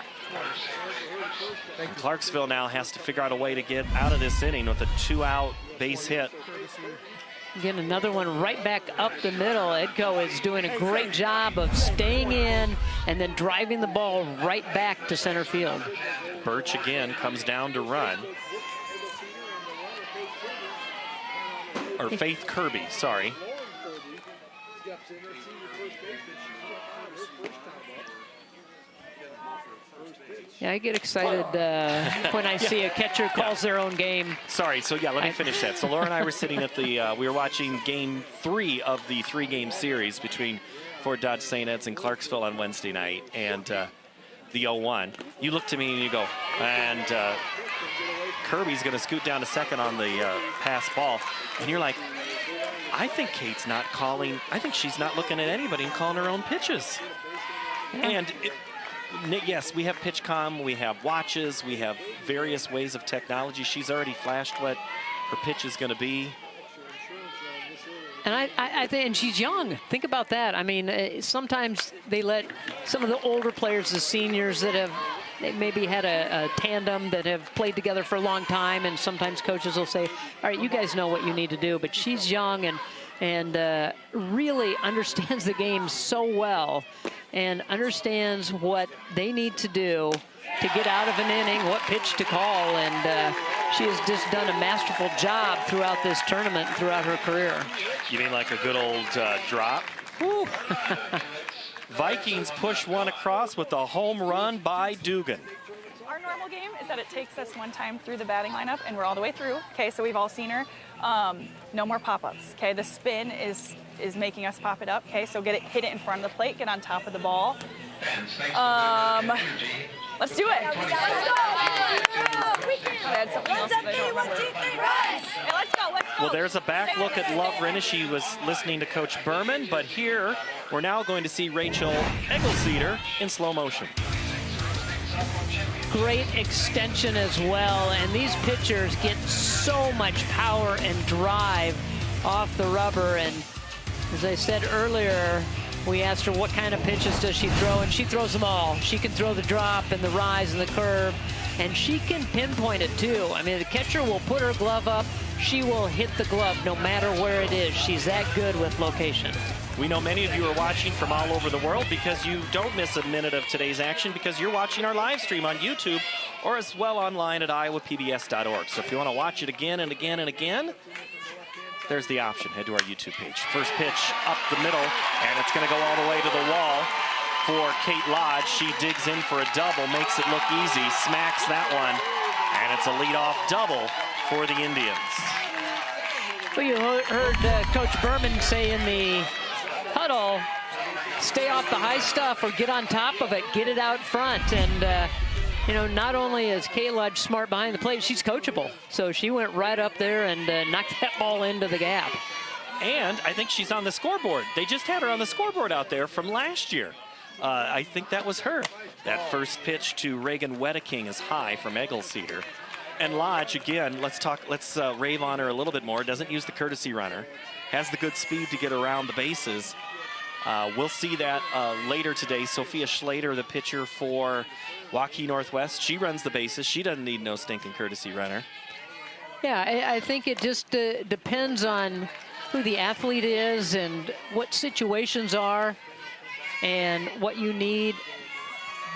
And Clarksville now has to figure out a way to get out of this inning with a 2-out base hit. Again, another one right back up the middle. Edco is doing a great job of staying in and then driving the ball right back to center field. Birch again comes down to run. Or Faith Kirby, sorry. Yeah, I get excited when I see a catcher calls their own game. Sorry, so yeah, let me finish that. So Laura and I were sitting at the, we were watching game 3 of the 3-game series between Fort Dodge St. Ed's and Clarksville on Wednesday night, and the 0-1. You look to me and you go, and Kirby's going to scoot down to second on the pass ball, and you're like, I think Kate's not calling, I think she's not looking at anybody and calling her own pitches. Yeah. And yes, we have PitchCom, we have watches, we have various ways of technology. She's already flashed what her pitch is going to be. And I think, and she's young. Think about that. I mean, sometimes they let some of the older players, the seniors that have maybe had a tandem that have played together for a long time, and sometimes coaches will say, all right, you guys know what you need to do. But she's young and really understands the game so well and understands what they need to do to get out of an inning, what pitch to call, and she has just done a masterful job throughout this tournament, throughout her career. You mean like a good old drop? Vikings push one across with a home run by Dugan. our normal game is that it takes us one time through the batting lineup, and we're all the way through. Okay, so we've all seen her. No more pop-ups. Okay, the spin is making us pop it up. Okay, so hit it in front of the plate, get on top of the ball. Let's do it. Let's go. Well, there's a back look at Love Rinna. She was listening to Coach Berman, but here we're now going to see Rachel Eggleseder in slow motion. Great extension as well, and these pitchers get so much power and drive off the rubber. And as I said earlier, we asked her what kind of pitches does she throw, and she throws them all. She can throw the drop and the rise and the curve, and she can pinpoint it too. I mean, the catcher will put her glove up. She will hit the glove no matter where it is. She's that good with location. We know many of you are watching from all over the world because you don't miss a minute of today's action because you're watching our live stream on YouTube or as well online at iowapbs.org. So if you want to watch it again and again and again, there's the option. Head to our YouTube page. First pitch up the middle, and it's going to go all the way to the wall for Kate Lodge. She digs in for a double, makes it look easy, smacks that one, and it's a leadoff double for the Indians. Well, you heard Coach Berman say in the huddle, stay off the high stuff or get on top of it, get it out front. And you know, not only is Kate Lodge smart behind the plate, she's coachable. So she went right up there and knocked that ball into the gap. And I think she's on the scoreboard. They just had her on the scoreboard out there from last year. I think that was her. That first pitch to Reagan Wedeking is high from Eggleseder. And Lodge, again, let's rave on her a little bit more. Doesn't use the courtesy runner. Has the good speed to get around the bases. We'll see that later today. Sophia Schlater, the pitcher for Waukee Northwest, she runs the bases. She doesn't need no stinking courtesy runner. Yeah, I think it just depends on who the athlete is and what situations are and what you need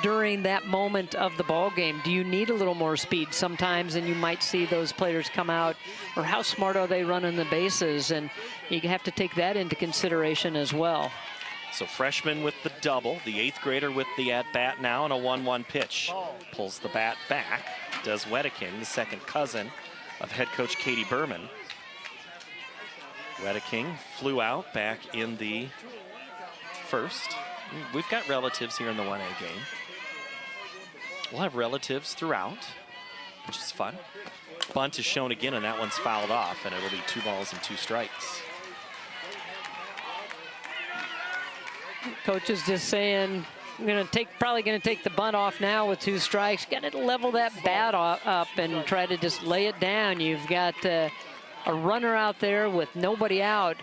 during that moment of the ball game. Do you need a little more speed sometimes, and you might see those players come out, or how smart are they running the bases, and you have to take that into consideration as well. So freshman with the double, the 8th grader with the at-bat now, and a 1-1 pitch. Pulls the bat back, does Wedeking, the second cousin of head coach Katie Berman. Wedeking flew out back in the first. We've got relatives here in the 1A game. We'll have relatives throughout, which is fun. Bunt is shown again, and that one's fouled off, and it'll be 2 balls and 2 strikes. Coach is just saying, probably gonna take the bunt off now with 2 strikes. Got to level that bat up and try to just lay it down. You've got a runner out there with nobody out.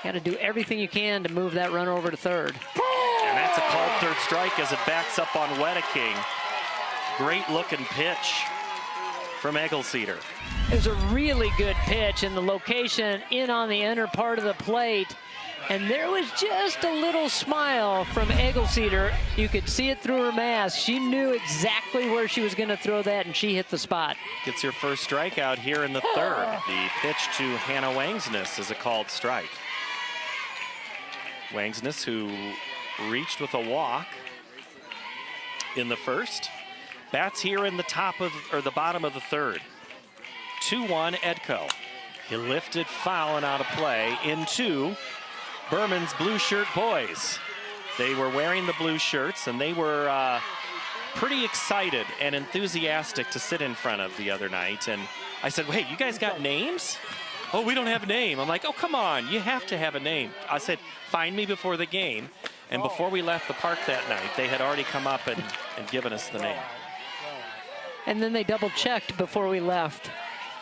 Got to do everything you can to move that runner over to third. And that's a called 3rd strike as it backs up on Wedeking. Great looking pitch from Eggleseder. It was a really good pitch, and the location in on the inner part of the plate. And there was just a little smile from Eggleseder. You could see it through her mask. She knew exactly where she was going to throw that, and she hit the spot. Gets her first strikeout here in the 3rd. The pitch to Hannah Wangsness is a called strike. Wangsness, who reached with a walk in the 1st. Bats here in the the bottom of the 3rd. 2-1 Edco. He lifted foul and out of play into Berman's blue shirt boys. They were wearing the blue shirts, and they were pretty excited and enthusiastic to sit in front of the other night. And I said, "Wait, you guys got names?" "Oh, we don't have a name." I'm like, "Oh, come on, you have to have a name." I said, "Find me before the game." And before we left the park that night, they had already come up and given us the name. And then they double-checked before we left.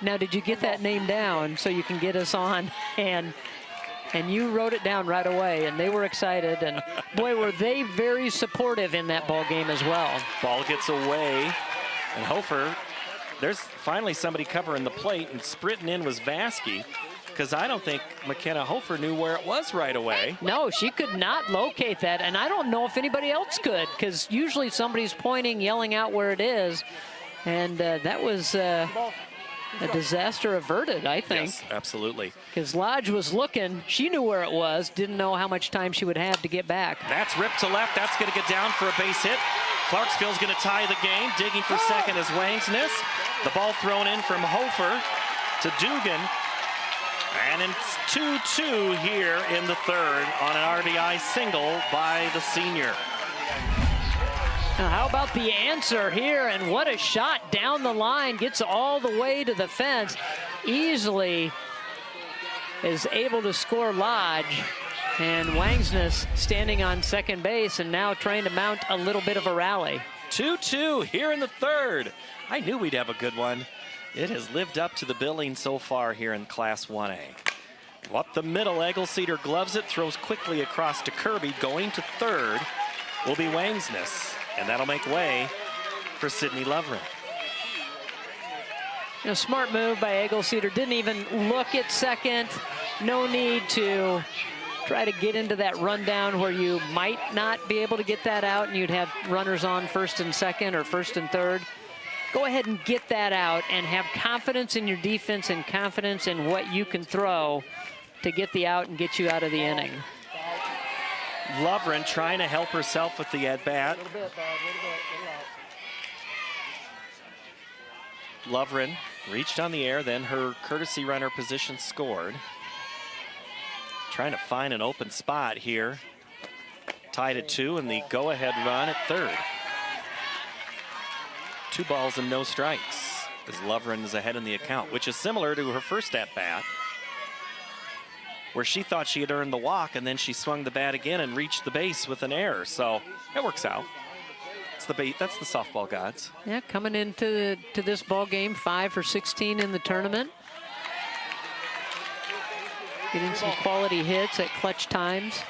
Now, did you get that name down so you can get us on? And you wrote it down right away, and they were excited. And boy, were they very supportive in that ball game as well. Ball gets away, and Hofer, there's finally somebody covering the plate, and sprinting in was Vasky, because I don't think McKenna Hofer knew where it was right away. No, she could not locate that, and I don't know if anybody else could, because usually somebody's pointing, yelling out where it is, and that was a disaster averted, I think. Yes, absolutely. Because Lodge was looking, she knew where it was, didn't know how much time she would have to get back. That's ripped to left, that's gonna get down for a base hit. Clarksville's going to tie the game. Digging for second is Wangsness. The ball thrown in from Hofer to Dugan. And it's 2-2 here in the third on an RBI single by the senior. Now how about the answer here? And what a shot down the line. Gets all the way to the fence. Easily is able to score Lodge. And Wangsness standing on second base and now trying to mount a little bit of a rally. 2-2 here in the third. I knew we'd have a good one. It has lived up to the billing so far here in Class 1A. Up the middle, Eggleseder gloves it, throws quickly across to Kirby. Going to third will be Wangsness, and that'll make way for Sydney Lovren. Smart move by Eggleseder. Didn't even look at second. No need to try to get into that rundown where you might not be able to get that out and you'd have runners on first and second or first and third. Go ahead and get that out and have confidence in your defense and confidence in what you can throw to get the out and get you out of the inning. Lovren trying to help herself with the at-bat. Lovren reached on the air, then her courtesy runner position scored. Trying to find an open spot here. Tied at 2 and the go-ahead run at third. 2 balls and no strikes as Lovren is ahead in the account, which is similar to her first at-bat, where she thought she had earned the walk and then she swung the bat again and reached the base with an error. So it works out. It's the that's the softball gods. Yeah, coming into this ball game, 5 for 16 in the tournament. Getting some quality hits at clutch times.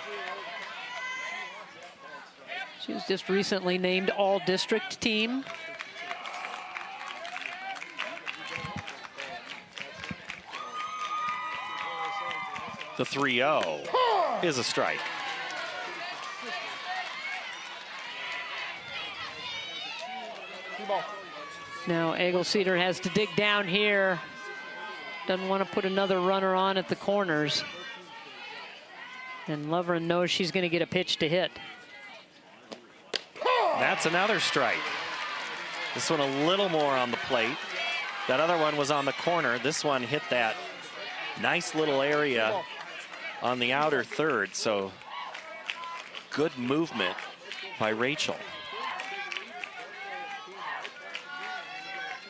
She was just recently named all-district team. The 3-0 is a strike. Now Eggleseder has to dig down here. Doesn't want to put another runner on at the corners. And Lovren knows she's going to get a pitch to hit. That's another strike. This one a little more on the plate. That other one was on the corner. This one hit that nice little area on the outer third. So good movement by Rachel.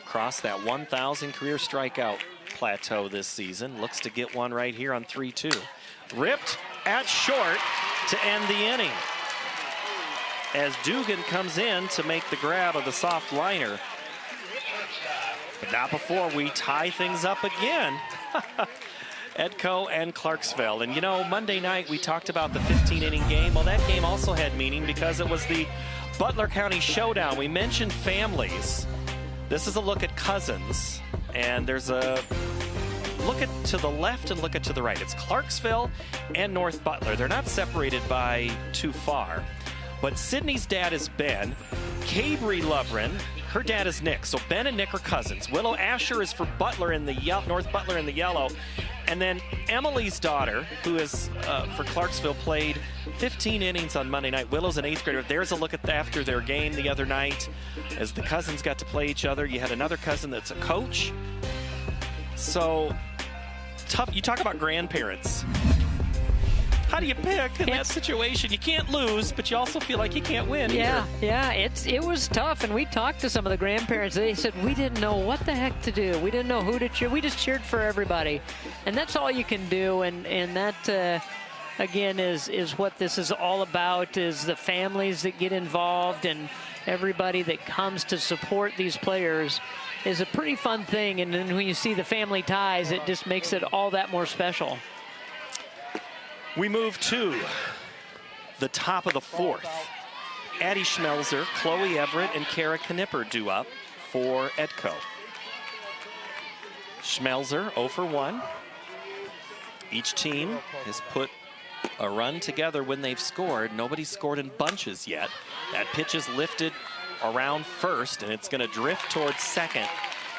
Crossed that 1,000 career strikeout plateau this season. Looks to get one right here on 3-2. Ripped at short to end the inning, as Dugan comes in to make the grab of the soft liner. But not before we tie things up again. Edco and Clarksville. And you know, Monday night we talked about the 15-inning game. Well, that game also had meaning because it was the Butler County Showdown. We mentioned families. This is a look at cousins, and there's a look at to the left and look at to the right. It's Clarksville and North Butler. They're not separated by too far, but Sydney's dad is Ben. Cabry Lovren, her dad is Nick. So Ben and Nick are cousins. Willow Asher is for Butler in the North Butler in the yellow. And then Emily's daughter, who is for Clarksville, played 15 innings on Monday night. Willow's an 8th grader. There's a look at after their game the other night as the cousins got to play each other. You had another cousin that's a coach. So tough. You talk about grandparents. How do you pick in that situation? You can't lose, but you also feel like you can't win either. Yeah, it was tough, and we talked to some of the grandparents. They said, we didn't know what the heck to do. We didn't know who to cheer. We just cheered for everybody. And that's all you can do, and that, again, is what this is all about, is the families that get involved and everybody that comes to support these players is a pretty fun thing. And then when you see the family ties, it just makes it all that more special. We move to the top of the 4th. Addie Schmelzer, Chloe Everett, and Kara Knipper due up for Edco. Schmelzer 0 for 1. Each team has put a run together when they've scored. Nobody's scored in bunches yet. That pitch is lifted around first, and it's going to drift towards second.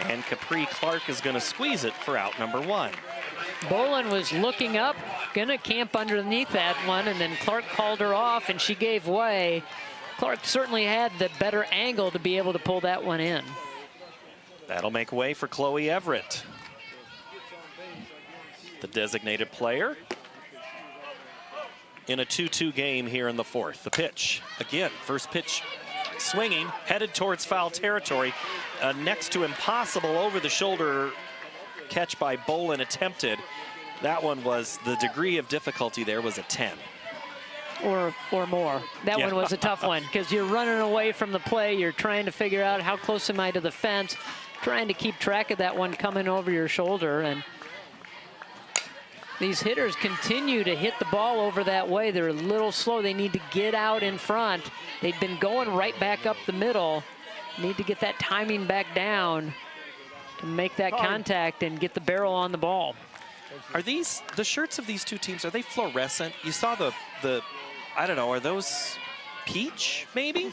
And Capri Clark is going to squeeze it for out number 1. Bolin was looking up, gonna camp underneath that one, and then Clark called her off, and she gave way. Clark certainly had the better angle to be able to pull that one in. That'll make way for Chloe Everett, the designated player, in a 2-2 game here in the fourth. The pitch, again, first pitch swinging, headed towards foul territory. Next to impossible over-the-shoulder catch by Bolin attempted. That one was, the degree of difficulty there was a 10. Or more. That one was a tough one because you're running away from the play. You're trying to figure out how close am I to the fence, trying to keep track of that one coming over your shoulder. And these hitters continue to hit the ball over that way. They're a little slow. They need to get out in front. They've been going right back up the middle. Need to get that timing back down to make that contact and get the barrel on the ball. Are these, the shirts of these two teams, are they fluorescent? You saw the I don't know, are those peach maybe?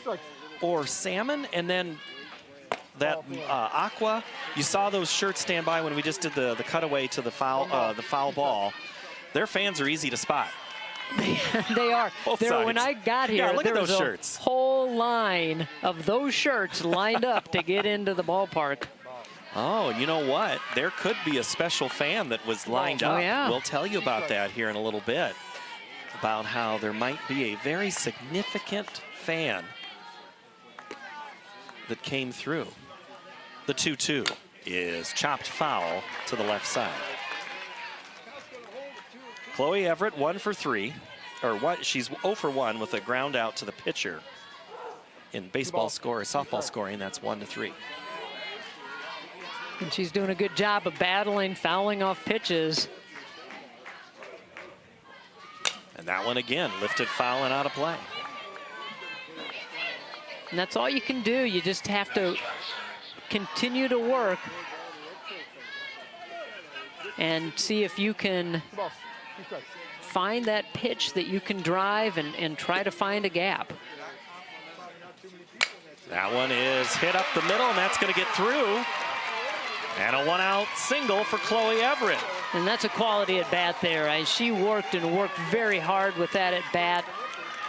Or salmon? And then that aqua. You saw those shirts stand by when we just did the cutaway to the foul ball. Their fans are easy to spot. They are. When I got here, look there at those was a shirts. whole line of those shirts lined up to get into the ballpark. Oh, you know what? There could be a special fan that was lined up. Yeah. We'll tell you about that here in a little bit, about how there might be a very significant fan that came through. The 2-2 is chopped foul to the left side. Chloe Everett 1 for 3, or what? She's 0 for 1 with a ground out to the pitcher. In baseball score, softball scoring, that's 1-3. And she's doing a good job of battling, fouling off pitches. And that one again, lifted foul and out of play. And that's all you can do. You just have to continue to work and see if you can find that pitch that you can drive and try to find a gap. That one is hit up the middle, and that's going to get through. And a one-out single for Chloe Everett. And that's a quality at bat there. She worked and worked very hard with that at bat,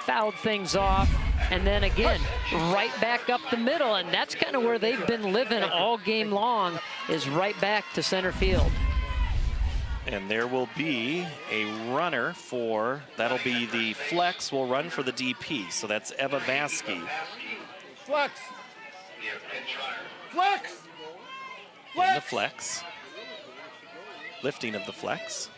fouled things off, and then again, right back up the middle. And that's kind of where they've been living all game long, is right back to center field. And there will be a runner for, that'll be the flex, will run for the DP. So that's Eva Vasky. Flex. Flex. In the flex. Lifting of the flex.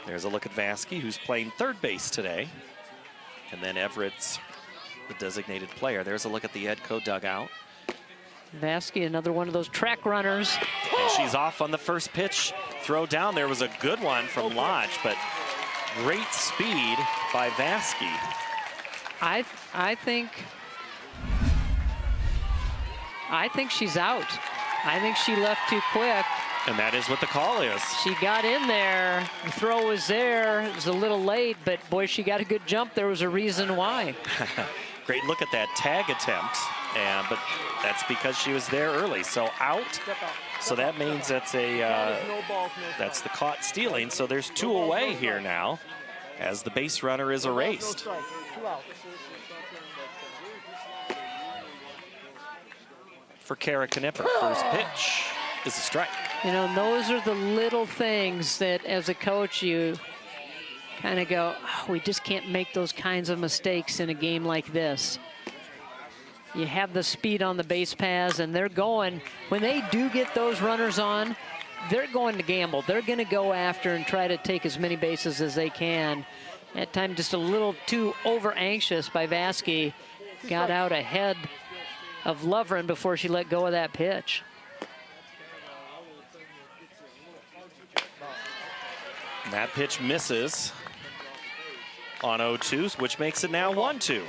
There's a look at Vasky, who's playing third base today. And then Everett's the designated player. There's a look at the Edco dugout. Vasky, another one of those track runners. And she's off on the first pitch. Throw down. There was a good one from Lodge, but great speed by Vasky. I think she's out. I think she left too quick. And that is what the call is. She got in there. The throw was there. It was a little late, but boy, she got a good jump. There was a reason why. Great look at that tag attempt, but that's because she was there early. So out. So that means that's that's the caught stealing. So there's 2 away here now, as the base runner is erased. For Kara Knipper, first pitch is a strike. You know, those are the little things that as a coach you kind of go, oh, we just can't make those kinds of mistakes in a game like this. You have the speed on the base paths, and they're going, when they do get those runners on, they're going to gamble. They're going to go after and try to take as many bases as they can. At times, just a little too over-anxious by Vasky. Got out ahead of Lovren before she let go of that pitch. That pitch misses on 0-2, which makes it now 1-2.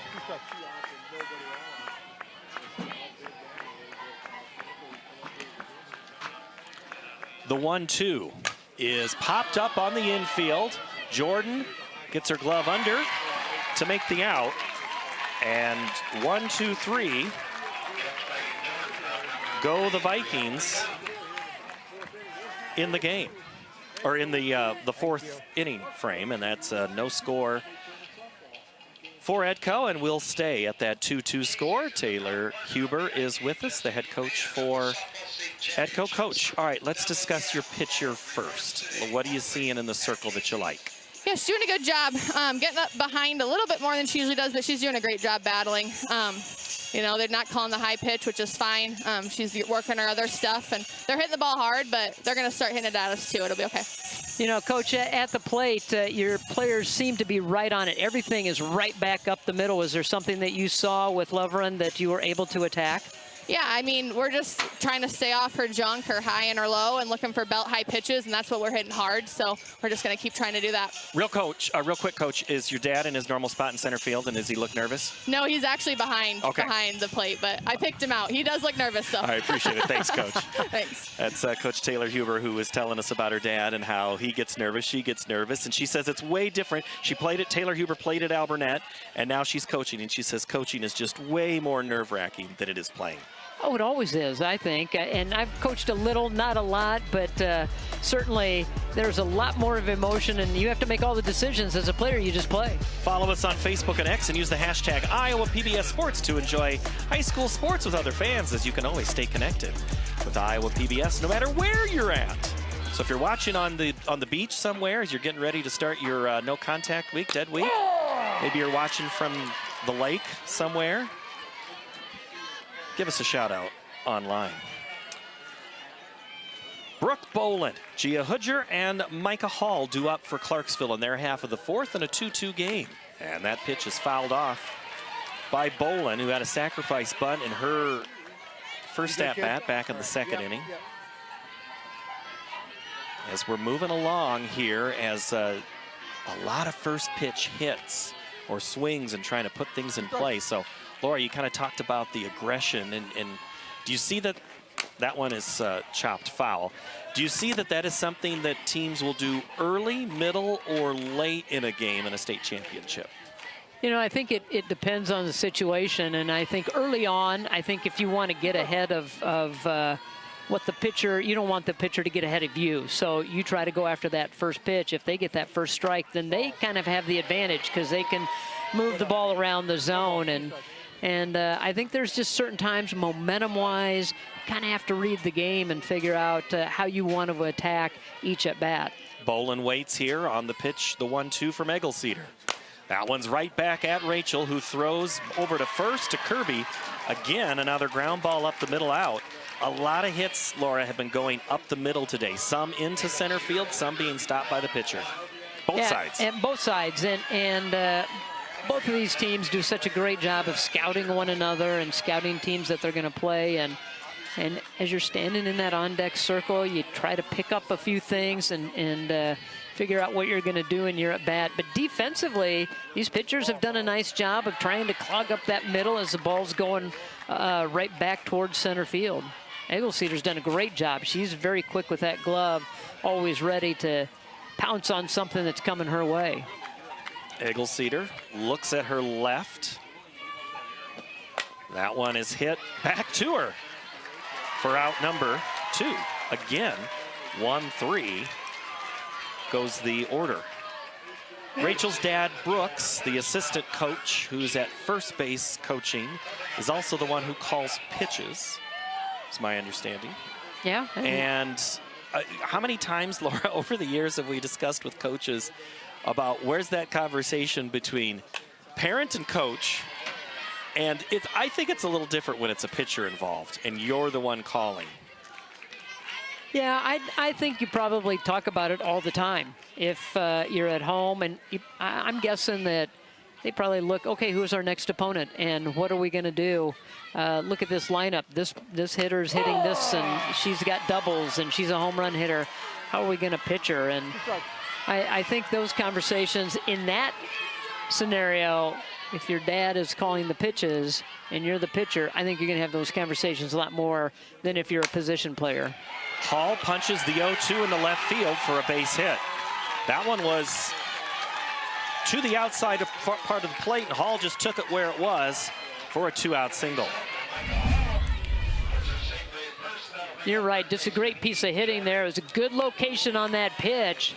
The 1-2 is popped up on the infield. Jordan gets her glove under to make the out. And 1-2-3 go the Vikings in the game, or in the fourth inning frame, and that's no score for Edco, and we'll stay at that 2-2 score. Taylor Huber is with us, the head coach for Edco. Coach, all right, let's discuss your pitcher first. What are you seeing in the circle that you like? Yeah, she's doing a good job. Getting up behind a little bit more than she usually does, but she's doing a great job battling. You know, they're not calling the high pitch, which is fine. She's working her other stuff, and they're hitting the ball hard, but they're going to start hitting it at us too. It'll be okay. You know, Coach, at the plate, your players seem to be right on it. Everything is right back up the middle. Is there something that you saw with Leverin that you were able to attack? Yeah, I mean, we're just trying to stay off her junk, her high and her low, and looking for belt high pitches, and that's what we're hitting hard. So we're just going to keep trying to do that. Real quick, Coach, is your dad in his normal spot in center field, and does he look nervous? No, he's actually behind the plate, but I picked him out. He does look nervous, though. I appreciate it. Thanks, Coach. Thanks. That's Coach Taylor Huber, who was telling us about her dad and how he gets nervous, she gets nervous, and she says it's way different. Taylor Huber played at Alburnett, and now she's coaching, and she says coaching is just way more nerve-wracking than it is playing. Oh, it always is, I think. And I've coached a little, not a lot, but certainly there's a lot more of emotion, and you have to make all the decisions. As a player, you just play. Follow us on Facebook and X and use the hashtag IowaPBSSports to enjoy high school sports with other fans, as you can always stay connected with Iowa PBS no matter where you're at. So if you're watching on the beach somewhere as you're getting ready to start your no contact week, dead week, maybe you're watching from the lake somewhere, give us a shout out online. Brooke Boland, Gia Hudger, and Micah Hall due up for Clarksville in their half of the fourth in a 2-2 game. And that pitch is fouled off by Boland, who had a sacrifice bunt in her first at-bat back in the second inning. As we're moving along here, as a lot of first pitch hits or swings and trying to put things in play. So Laura, you kind of talked about the aggression, and do you see that one is chopped foul? Do you see that is something that teams will do early, middle, or late in a game in a state championship? You know, I think it depends on the situation, and I think early on, I think if you want to get ahead of what the pitcher, you don't want the pitcher to get ahead of you. So you try to go after that first pitch. If they get that first strike, then they kind of have the advantage because they can move the ball around the zone. And I think there's just certain times, momentum-wise, you kind of have to read the game and figure out how you want to attack each at-bat. Boland waits here on the pitch, the 1-2 from Eggleseder. That one's right back at Rachel, who throws over to first to Kirby. Again, another ground ball up the middle out. A lot of hits, Laura, have been going up the middle today. Some into center field, some being stopped by the pitcher. Both sides. And both sides. And both of these teams do such a great job of scouting one another and scouting teams that they're going to play. And as you're standing in that on-deck circle, you try to pick up a few things and figure out what you're going to do in your at-bat. But defensively, these pitchers have done a nice job of trying to clog up that middle as the ball's going right back towards center field. Eggleseder's done a great job. She's very quick with that glove, always ready to pounce on something that's coming her way. Eggleseder looks at her left. That one is hit back to her for out number 2. Again, 1-3 goes the order. Rachel's dad, Brooks, the assistant coach who's at first base coaching, is also the one who calls pitches, is my understanding. Yeah. And how many times, Laura, over the years have we discussed with coaches about where's that conversation between parent and coach? And I think it's a little different when it's a pitcher involved and you're the one calling. Yeah, I think you probably talk about it all the time. If you're at home, and I'm guessing that they probably look, okay, who's our next opponent and what are we going to do? Look at this lineup. This hitter's hitting this, and she's got doubles, and she's a home run hitter. How are we going to pitch her? And I think those conversations in that scenario, if your dad is calling the pitches and you're the pitcher, I think you're going to have those conversations a lot more than if you're a position player. Hall punches the 0-2 in the left field for a base hit. That one was to the outside part of the plate, and Hall just took it where it was for a 2-out single. You're right, just a great piece of hitting there. It was a good location on that pitch,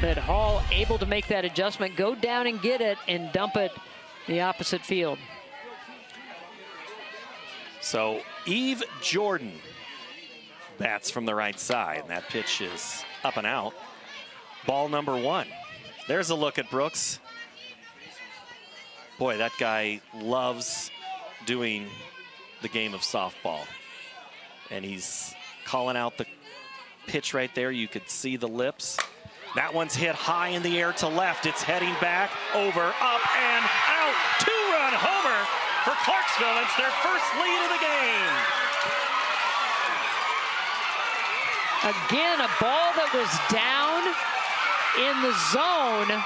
but Hall able to make that adjustment, go down and get it, and dump it the opposite field. So Eve Jordan bats from the right side, and that pitch is up and out. Ball number 1. There's a look at Brooks. Boy, that guy loves doing the game of softball. And he's calling out the pitch right there. You could see the lips. That one's hit high in the air to left. It's heading back, over, up, and out. 2-run homer for Clarksville. It's their first lead of the game. Again, a ball that was down in the zone.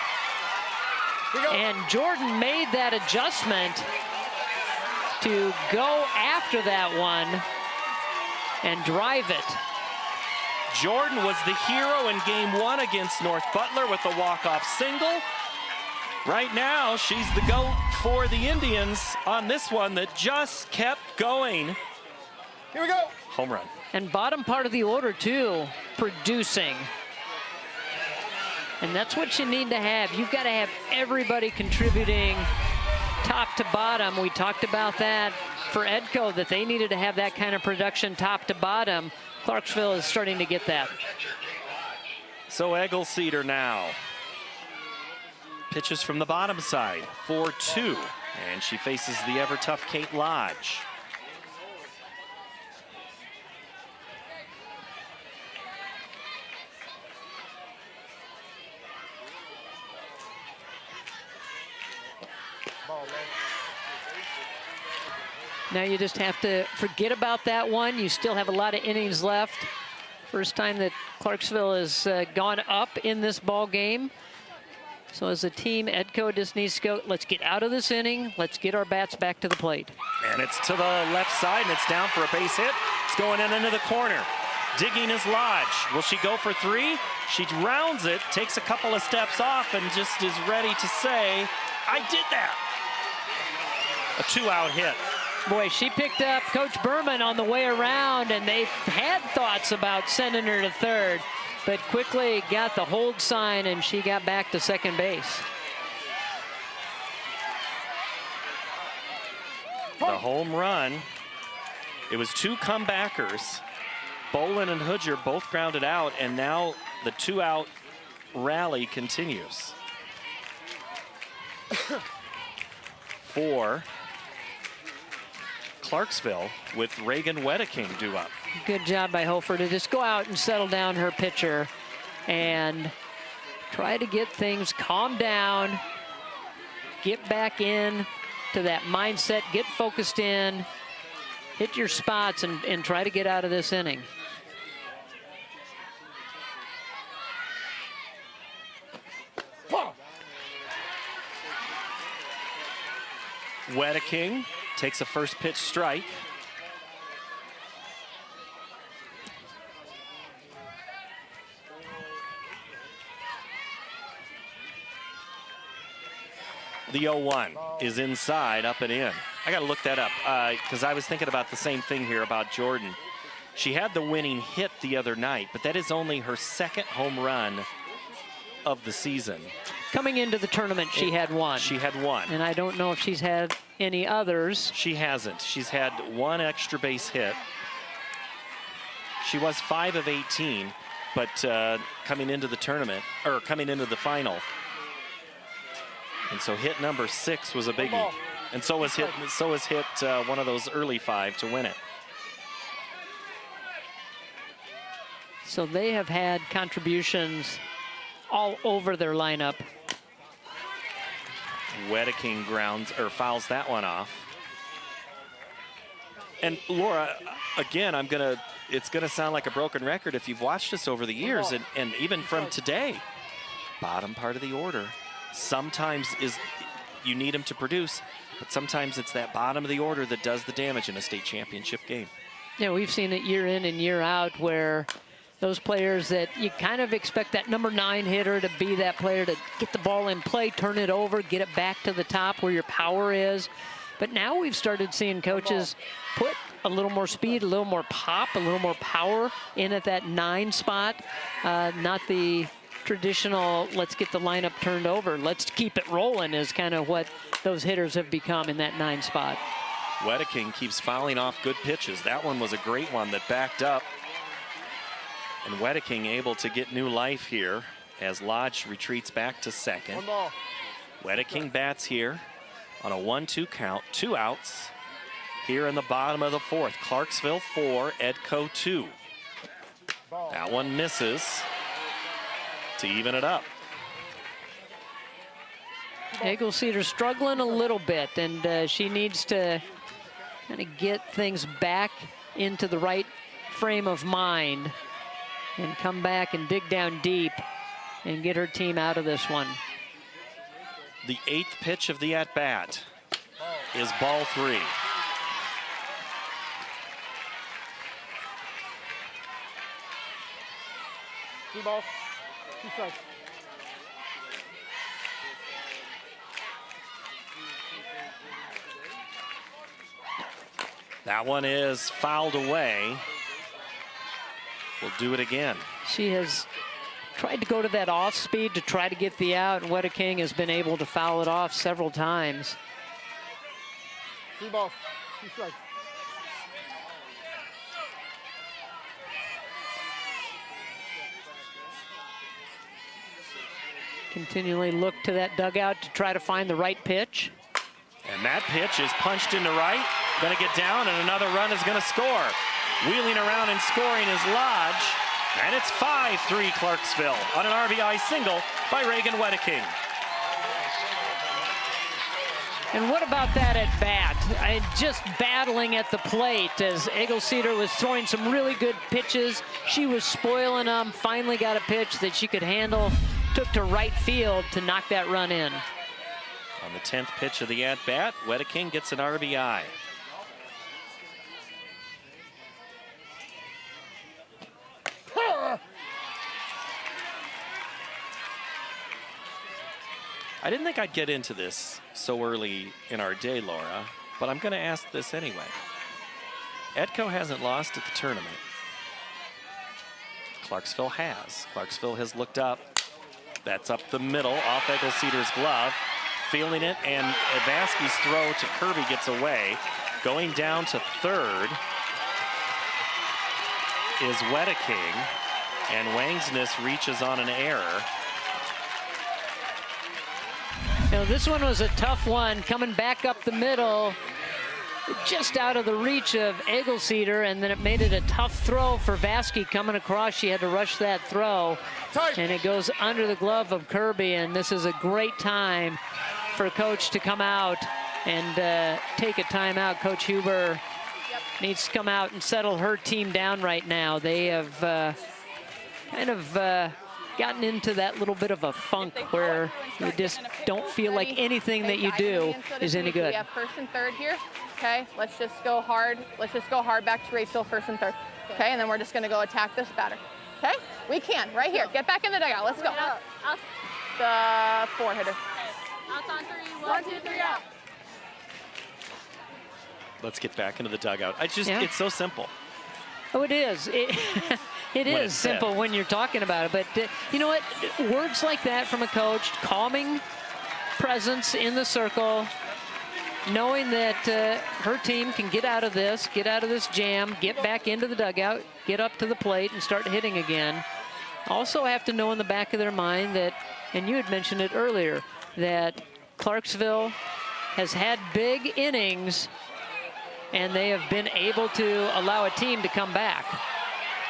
And Jordan made that adjustment to go after that one and drive it. Jordan was the hero in game 1 against North Butler with a walk-off single. Right now, she's the GOAT for the Indians on this one that just kept going. Here we go. Home run. And bottom part of the order, too, producing. And that's what you need to have. You've got to have everybody contributing top to bottom. We talked about that for Edco, that they needed to have that kind of production top to bottom. Clarksville is starting to get that. So Eggleseder now pitches from the bottom side, 4-2, and she faces the ever-tough Kate Lodge. Now you just have to forget about that one. You still have a lot of innings left. First time that Clarksville has gone up in this ball game. So as a team, Edco just needs to go, let's get out of this inning. Let's get our bats back to the plate. And it's to the left side, and it's down for a base hit. It's going in into the corner. Digging is Lodge. Will she go for 3? She rounds it, takes a couple of steps off, and just is ready to say, I did that. A 2-out hit. Boy, she picked up Coach Berman on the way around, and they had thoughts about sending her to third, but quickly got the hold sign, and she got back to second base. The home run. It was 2 comebackers. Bolin and Hoodger both grounded out, and now the 2-out rally continues. For Clarksville with Reagan Wedeking due up. Good job by Hofer to just go out and settle down her pitcher and try to get things calmed down, get back in to that mindset, get focused in, hit your spots, and try to get out of this inning. Wedeking takes a first pitch strike. The 0-1 is inside, up and in. I got to look that up because I was thinking about the same thing here about Jordan. She had the winning hit the other night, but that is only her 2nd home run of the season. Coming into the tournament, she had 1. She had 1. And I don't know if she's had any others. She hasn't. She's had 1 extra base hit. She was 5 of 18, but coming into the tournament, or coming into the final. And so hit number 6 was a biggie. And so was hit one of those early 5 to win it. So they have had contributions all over their lineup. Wedeking fouls that one off. And Laura, again, it's gonna sound like a broken record if you've watched us over the years, and even from today. Bottom part of the order. Sometimes you need them to produce, but sometimes it's that bottom of the order that does the damage in a state championship game. Yeah, we've seen it year in and year out where those players that you kind of expect that number 9 hitter to be that player to get the ball in play, turn it over, get it back to the top where your power is. But now we've started seeing coaches put a little more speed, a little more pop, a little more power in at that 9 spot. Not the traditional, let's get the lineup turned over, let's keep it rolling is kind of what those hitters have become in that 9 spot. Wedeking keeps fouling off good pitches. That one was a great one that backed up. And Wedeking able to get new life here as Lodge retreats back to second. Wedeking bats here on a 1-2 count, 2 outs here in the bottom of the 4th. Clarksville 4, Edco 2. That one misses to even it up. Eggleseder struggling a little bit, and she needs to kind of get things back into the right frame of mind and come back and dig down deep and get her team out of this one. The 8th pitch of the at-bat is ball 3. Three balls, 2 strikes. That one is fouled away. We'll do it again. She has tried to go to that off speed to try to get the out, and Wedeking has been able to foul it off several times. 3 balls, 2 strikes. Continually look to that dugout to try to find the right pitch. And that pitch is punched into right. Going to get down, and another run is going to score. Wheeling around and scoring is Lodge. And it's 5-3 Clarksville on an RBI single by Reagan Wedeking. And what about that at bat? Just battling at the plate as Eggleseder was throwing some really good pitches. She was spoiling them, finally got a pitch that she could handle, took to right field to knock that run in. On the 10th pitch of the at-bat, Wedeking gets an RBI. I didn't think I'd get into this so early in our day, Laura, but I'm going to ask this anyway. Edco hasn't lost at the tournament. Clarksville has. Clarksville has looked up. That's up the middle, off Eggleseder's glove. Feeling it, and Vasky's throw to Kirby gets away. Going down to third is Wedeking, and Wangsness reaches on an error. You know, this one was a tough one, coming back up the middle, just out of the reach of Eggleseder, and then it made it a tough throw for Vasky coming across. She had to rush that throw, and it goes under the glove of Kirby, and this is a great time for Coach to come out and take a timeout. Coach Huber needs to come out and settle her team down right now. They have kind of gotten into that little bit of a funk where you just don't feel like anything that you do is any good. We have 1st and 3rd here. Okay, let's just go hard. Let's just go hard back to Rachel, 1st and 3rd. Okay, and then we're just going to go attack this batter. Okay, we can right here. Get back in the dugout. Let's go. The 4-hitter. Outs on 3. 1, 2, 3, out. Let's get back into the dugout. It's so simple. Oh, it is. It is simple when you're talking about it, but you know what? Words like that from a coach, calming presence in the circle, knowing that her team can get out of this jam, get back into the dugout, get up to the plate and start hitting again. Also have to know in the back of their mind that, and you had mentioned it earlier, that Clarksville has had big innings and they have been able to allow a team to come back.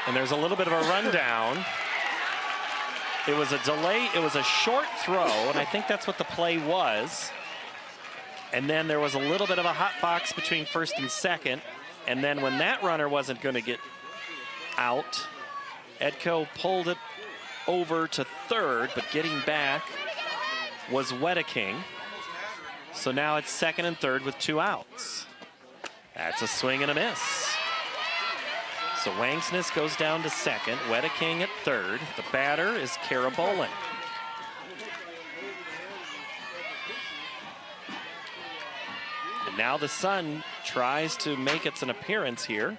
And there's a little bit of a rundown. It was a delay, it was a short throw, and I think that's what the play was. And then there was a little bit of a hot box between 1st and 2nd. And then when that runner wasn't going to get out, Edco pulled it over to 3rd, but getting back was Wedeking. So now it's 2nd and 3rd with 2 outs. That's a swing and a miss. So Wangsness goes down to 2nd, Wedeking at 3rd. The batter is Carabolin. And now the Sun tries to make its an appearance here.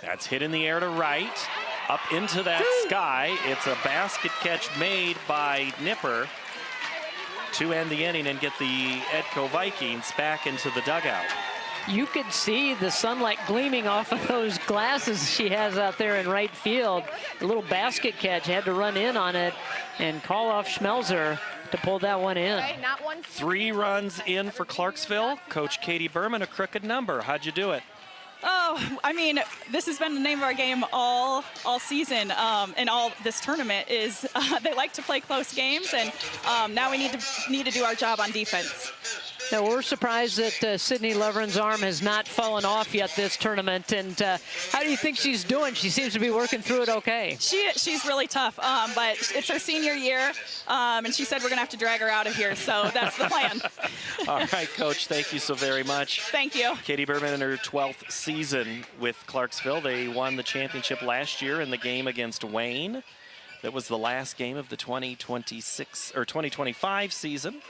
That's hit in the air to right. Up into that sky. It's a basket catch made by Nipper to end the inning and get the Edco Vikings back into the dugout. You could see the sunlight gleaming off of those glasses she has out there in right field. A little basket catch, had to run in on it and call off Schmelzer to pull that one in. Okay, not one. 3 runs in for Clarksville. Coach Katie Berman, a crooked number. How'd you do it? Oh, I mean, this has been the name of our game all season and all this tournament is they like to play close games, and now we need to do our job on defense. Now, we're surprised that Sydney Leveren's arm has not fallen off yet this tournament. And how do you think she's doing? She seems to be working through it okay. She's really tough, but it's her senior year, and she said we're going to have to drag her out of here, so that's the plan. All right, Coach, thank you so very much. Thank you. Katie Berman in her 12th season with Clarksville. They won the championship last year in the game against Wayne. That was the last game of the 2026 or 2025 season.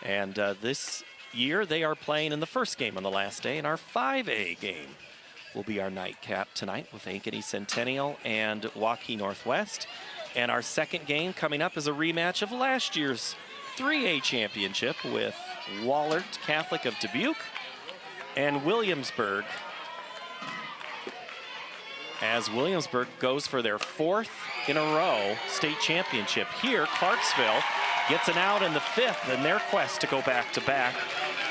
And this year, they are playing in the first game on the last day, and our 5A game will be our nightcap tonight with Ankeny Centennial and Waukee Northwest. And our second game coming up is a rematch of last year's 3A championship with Wahlert Catholic of Dubuque and Williamsburg, as Williamsburg goes for their 4th in a row state championship. Here, Clarksville gets an out in the 5th in their quest to go back-to-back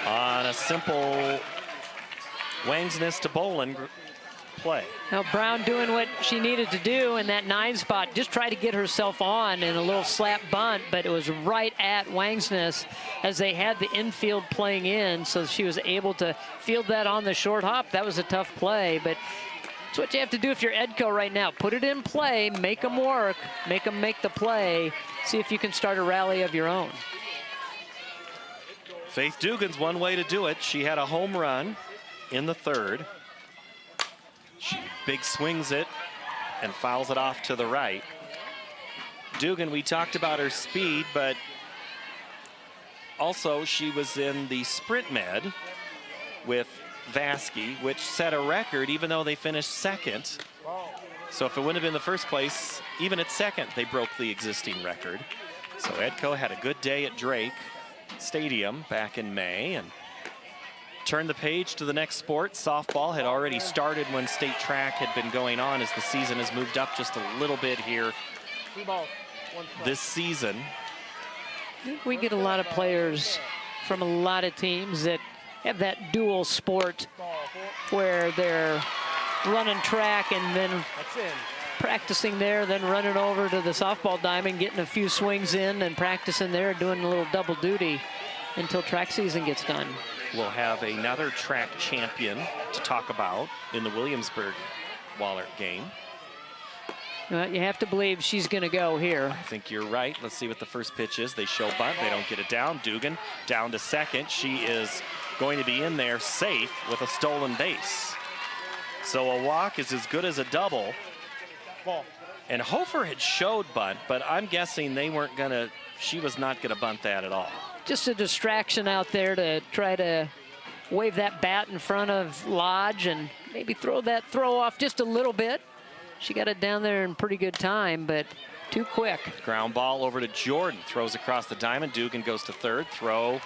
on a simple Wangsness to Bolin play. Now Brown doing what she needed to do in that 9 spot, just try to get herself on in a little slap bunt, but it was right at Wangsness as they had the infield playing in, so she was able to field that on the short hop. That was a tough play, but it's what you have to do if you're Edco right now. Put it in play, make them work, make them make the play, see if you can start a rally of your own. Faith Dugan's one way to do it. She had a home run in the 3rd. She big swings it and fouls it off to the right. Dugan, we talked about her speed, but also she was in the sprint med with Vasky, which set a record even though they finished 2nd. So if it wouldn't have been the first place, even at 2nd, they broke the existing record. So Edco had a good day at Drake Stadium back in May and turned the page to the next sport. Softball had already started when state track had been going on, as the season has moved up just a little bit here this season. I think we get a lot of players from a lot of teams that have that dual sport where they're running track and then practicing there, then running over to the softball diamond, getting a few swings in and practicing there, doing a little double duty until track season gets done. We'll have another track champion to talk about in the Williamsburg Wahlert game. Well, you have to believe she's going to go here. I think you're right. Let's see what the first pitch is. They show bunt. They don't get it down. Dugan down to 2nd. She is going to be in there safe with a stolen base. So a walk is as good as a double. And Hofer had showed bunt, but I'm guessing they weren't going to, she was not going to bunt that at all. Just a distraction out there to try to wave that bat in front of Lodge and maybe throw that throw off just a little bit. She got it down there in pretty good time, but too quick. Ground ball over to Jordan. Throws across the diamond. Dugan goes to 3rd. Throw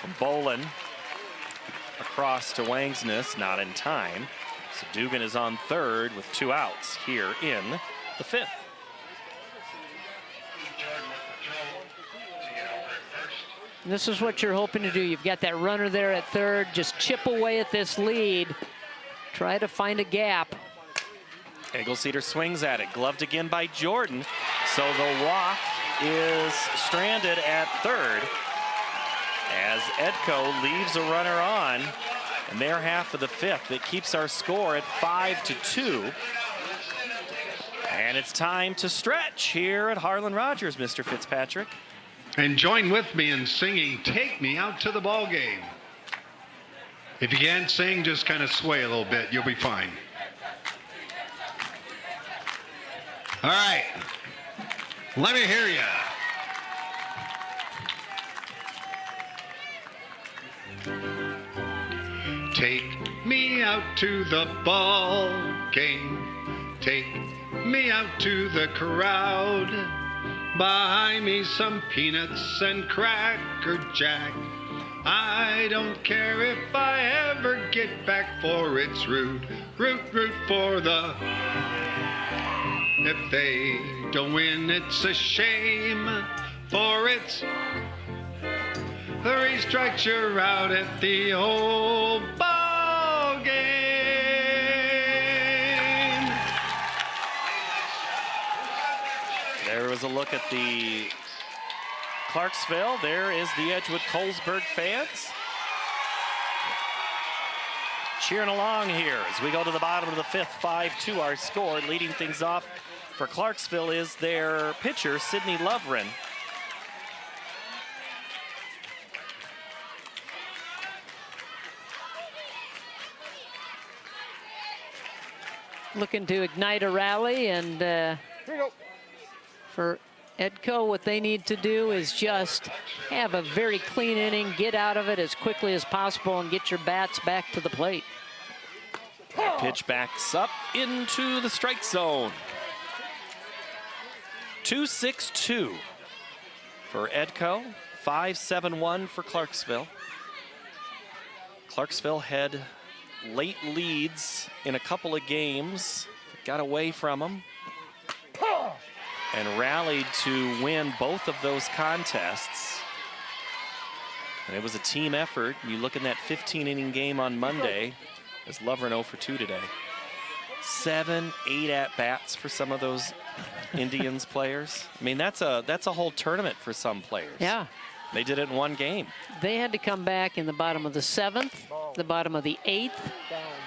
from Bolin across to Wangsness. Not in time. So Dugan is on 3rd with 2 outs here in the 5th. And this is what you're hoping to do. You've got that runner there at 3rd. Just chip away at this lead. Try to find a gap. Eggleseder swings at it. Gloved again by Jordan. So the walk is stranded at 3rd as Edco leaves a runner on in their half of the 5th. It keeps our score at 5-2. And it's time to stretch here at Harlan Rogers, Mr. Fitzpatrick. And join with me in singing "Take Me Out to the Ball Game." If you can't sing, just kind of sway a little bit. You'll be fine. All right. Let me hear you. Take me out to the ball game. Take me out to the crowd. Buy me some peanuts and Cracker Jack. I don't care if I ever get back, for it's root for the. If they don't win, it's a shame, for it's 3 strikes, you're out at the old ball game. There was a look at the Clarksville. There is the Edgewood-Colesburg fans cheering along here as we go to the bottom of the 5th. 5-2 our score. Leading things off for Clarksville is their pitcher, Sydney Lovren. Looking to ignite a rally, and for Edco, what they need to do is just have a very clean inning, get out of it as quickly as possible, and get your bats back to the plate. Pitch backs up into the strike zone. 2-6-2 for Edco, 5-7-1 for Clarksville. Clarksville had late leads in a couple of games, got away from them, and rallied to win both of those contests. And it was a team effort. You look in that 15-inning game on Monday, as Lovren 0 for 2 today. 7, 8 at-bats for some of those Indians players. I mean, that's a whole tournament for some players. Yeah. They did it in one game. They had to come back in the bottom of the 7th, the bottom of the 8th,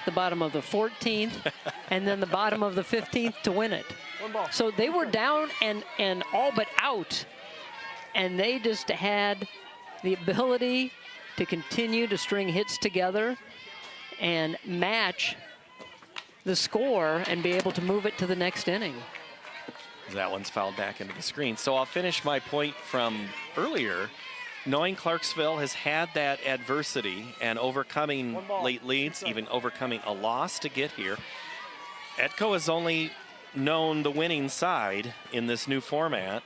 the bottom of the 14th, and then the bottom of the 15th to win it. So they were down and all but out, and they just had the ability to continue to string hits together and match the score and be able to move it to the next inning. That one's fouled back into the screen. So I'll finish my point from earlier. Knowing Clarksville has had that adversity and overcoming late leads, even overcoming a loss to get here, Edco has only known the winning side in this new format.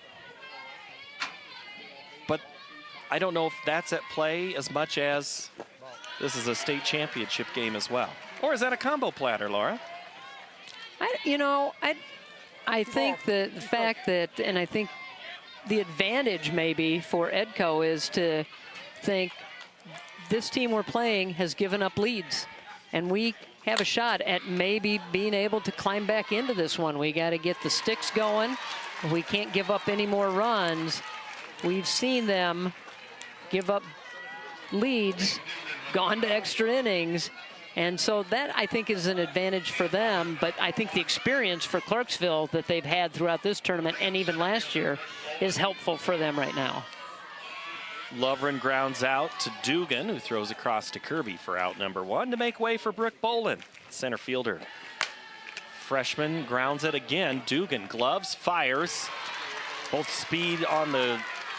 But I don't know if that's at play as much as this is a state championship game as well. Or is that a combo platter, Laura? I think that the fact that, and I think the advantage maybe for Edco is to think this team we're playing has given up leads, and we have a shot at maybe being able to climb back into this one. We got to get the sticks going. We can't give up any more runs. We've seen them give up leads, gone to extra innings, and so that, I think, is an advantage for them. But I think the experience for Clarksville that they've had throughout this tournament and even last year is helpful for them right now. Lovren grounds out to Dugan, who throws across to Kirby for out number 1 to make way for Brooke Bolin, center fielder. Freshman grounds it again. Dugan gloves, fires. Both speed on the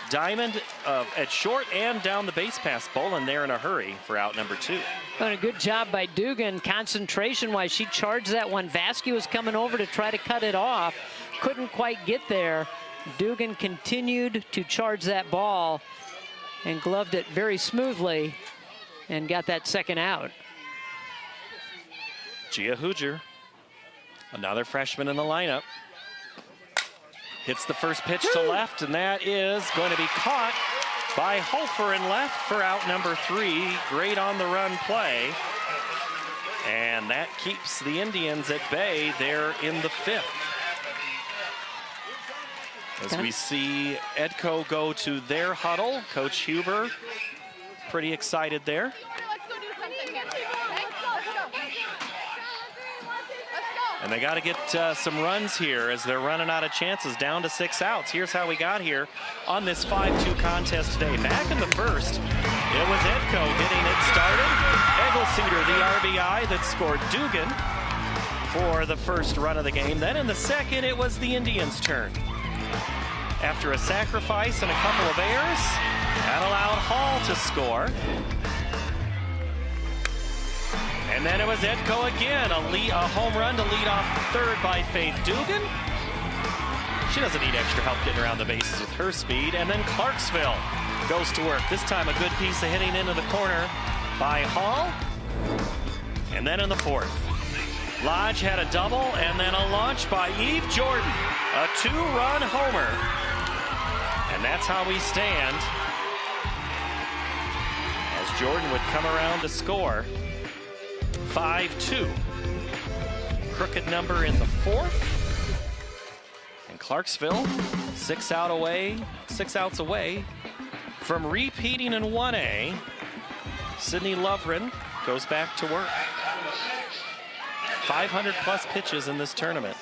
diamond at short and down the base pass. Bolin there in a hurry for out number 2. And a good job by Dugan, concentration-wise. She charged that one. Vasquez was coming over to try to cut it off. Couldn't quite get there. Dugan continued to charge that ball and gloved it very smoothly and got that second out. Gia Hooger, another freshman in the lineup. Hits the first pitch to left, and that is going to be caught by Hofer in left for out number 3. Great on the run play. And that keeps the Indians at bay there in the 5th. As we see Edco go to their huddle, Coach Huber pretty excited there. And they got to get some runs here as they're running out of chances, down to 6 outs. Here's how we got here on this 5-2 contest today. Back in the first, it was Edco getting it started. Eggleseder, the RBI that scored Dugan for the first run of the game. Then in the second, it was the Indians' turn. After a sacrifice and a couple of errors, that allowed Hall to score. And then it was Edco again, a home run to lead off third by Faith Dugan. She doesn't need extra help getting around the bases with her speed. And then Clarksville goes to work. This time a good piece of hitting into the corner by Hall. And then in the fourth, Lodge had a double and then a launch by Eve Jordan. A 2-run homer. And that's how we stand as Jordan would come around to score. 5-2. Crooked number in the fourth. And Clarksville 6 outs away from repeating in 1A. Sydney Lovren goes back to work. 500 plus pitches in this tournament.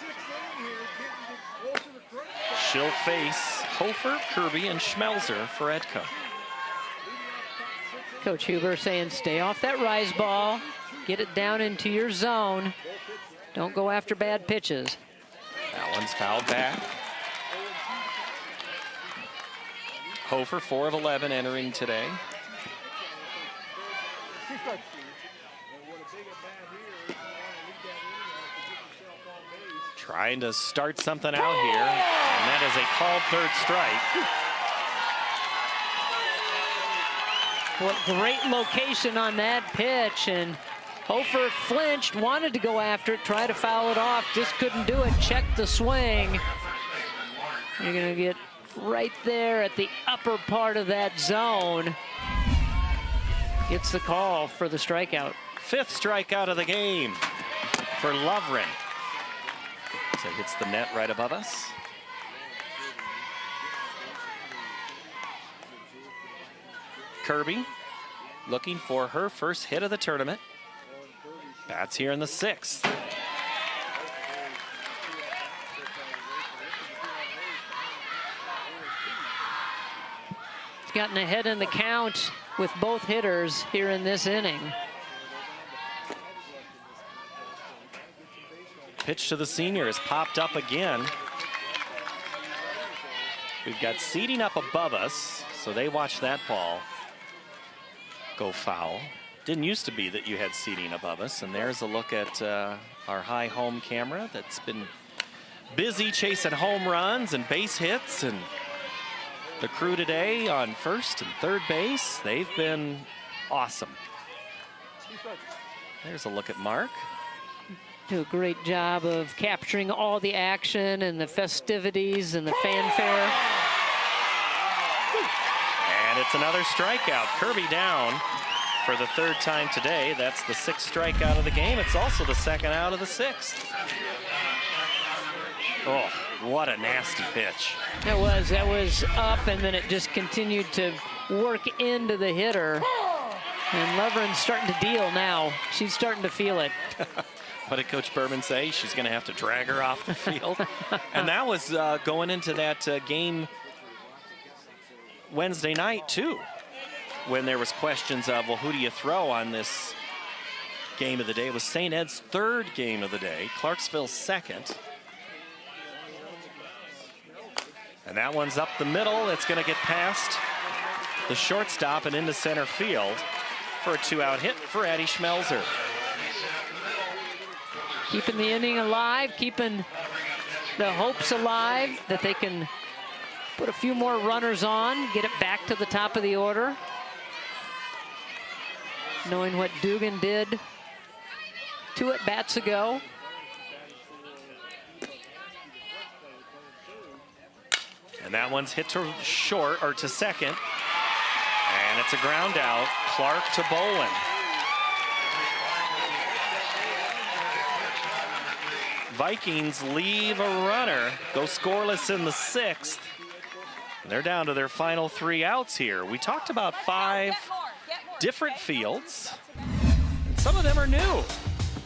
She'll face Hofer, Kirby, and Schmelzer for Edco. Coach Huber saying stay off that rise ball. Get it down into your zone. Don't go after bad pitches. That one's fouled back. Hofer 4 of 11 entering today. Trying to start something out here, and that is a called third strike. What great location on that pitch, and Hofer flinched, wanted to go after it, try to foul it off, just couldn't do it. Check the swing. You're gonna get right there at the upper part of that zone. Gets the call for the strikeout. 5th strikeout of the game for Lovren. So it hits the net right above us. Kirby looking for her first hit of the tournament. Bats here in the 6th. Gotten ahead in the count with both hitters here in this inning. Pitch to the senior has popped up again. We've got seating up above us, so they watch that ball go foul. Didn't used to be that you had seating above us, and there's a look at our high home camera that's been busy chasing home runs and base hits, and the crew today on first and third base, they've been awesome. There's a look at Mark. Do a great job of capturing all the action and the festivities and the fanfare. And it's another strikeout. Kirby down for the 3rd time today. That's the 6th strikeout of the game. It's also the 2nd out of the 6th. Oh, what a nasty pitch. That was up, and then it just continued to work into the hitter. And Lovren's starting to deal now. She's starting to feel it. What did Coach Berman say? She's going to have to drag her off the field. And that was going into that game Wednesday night, too, when there was questions of, well, who do you throw on this game of the day? It was St. Ed's 3rd game of the day, Clarksville's 2nd. And that one's up the middle. It's going to get past the shortstop and into center field for a 2-out hit for Addie Schmelzer. Keeping the inning alive, keeping the hopes alive that they can put a few more runners on, get it back to the top of the order. Knowing what Dugan did 2 at-bats ago. And that one's hit to short, or to second. And it's a ground out. Clark to Bolin. Vikings leave a runner, go scoreless in the 6th. And they're down to their final 3 outs here. We talked about 5 different fields. And some of them are new.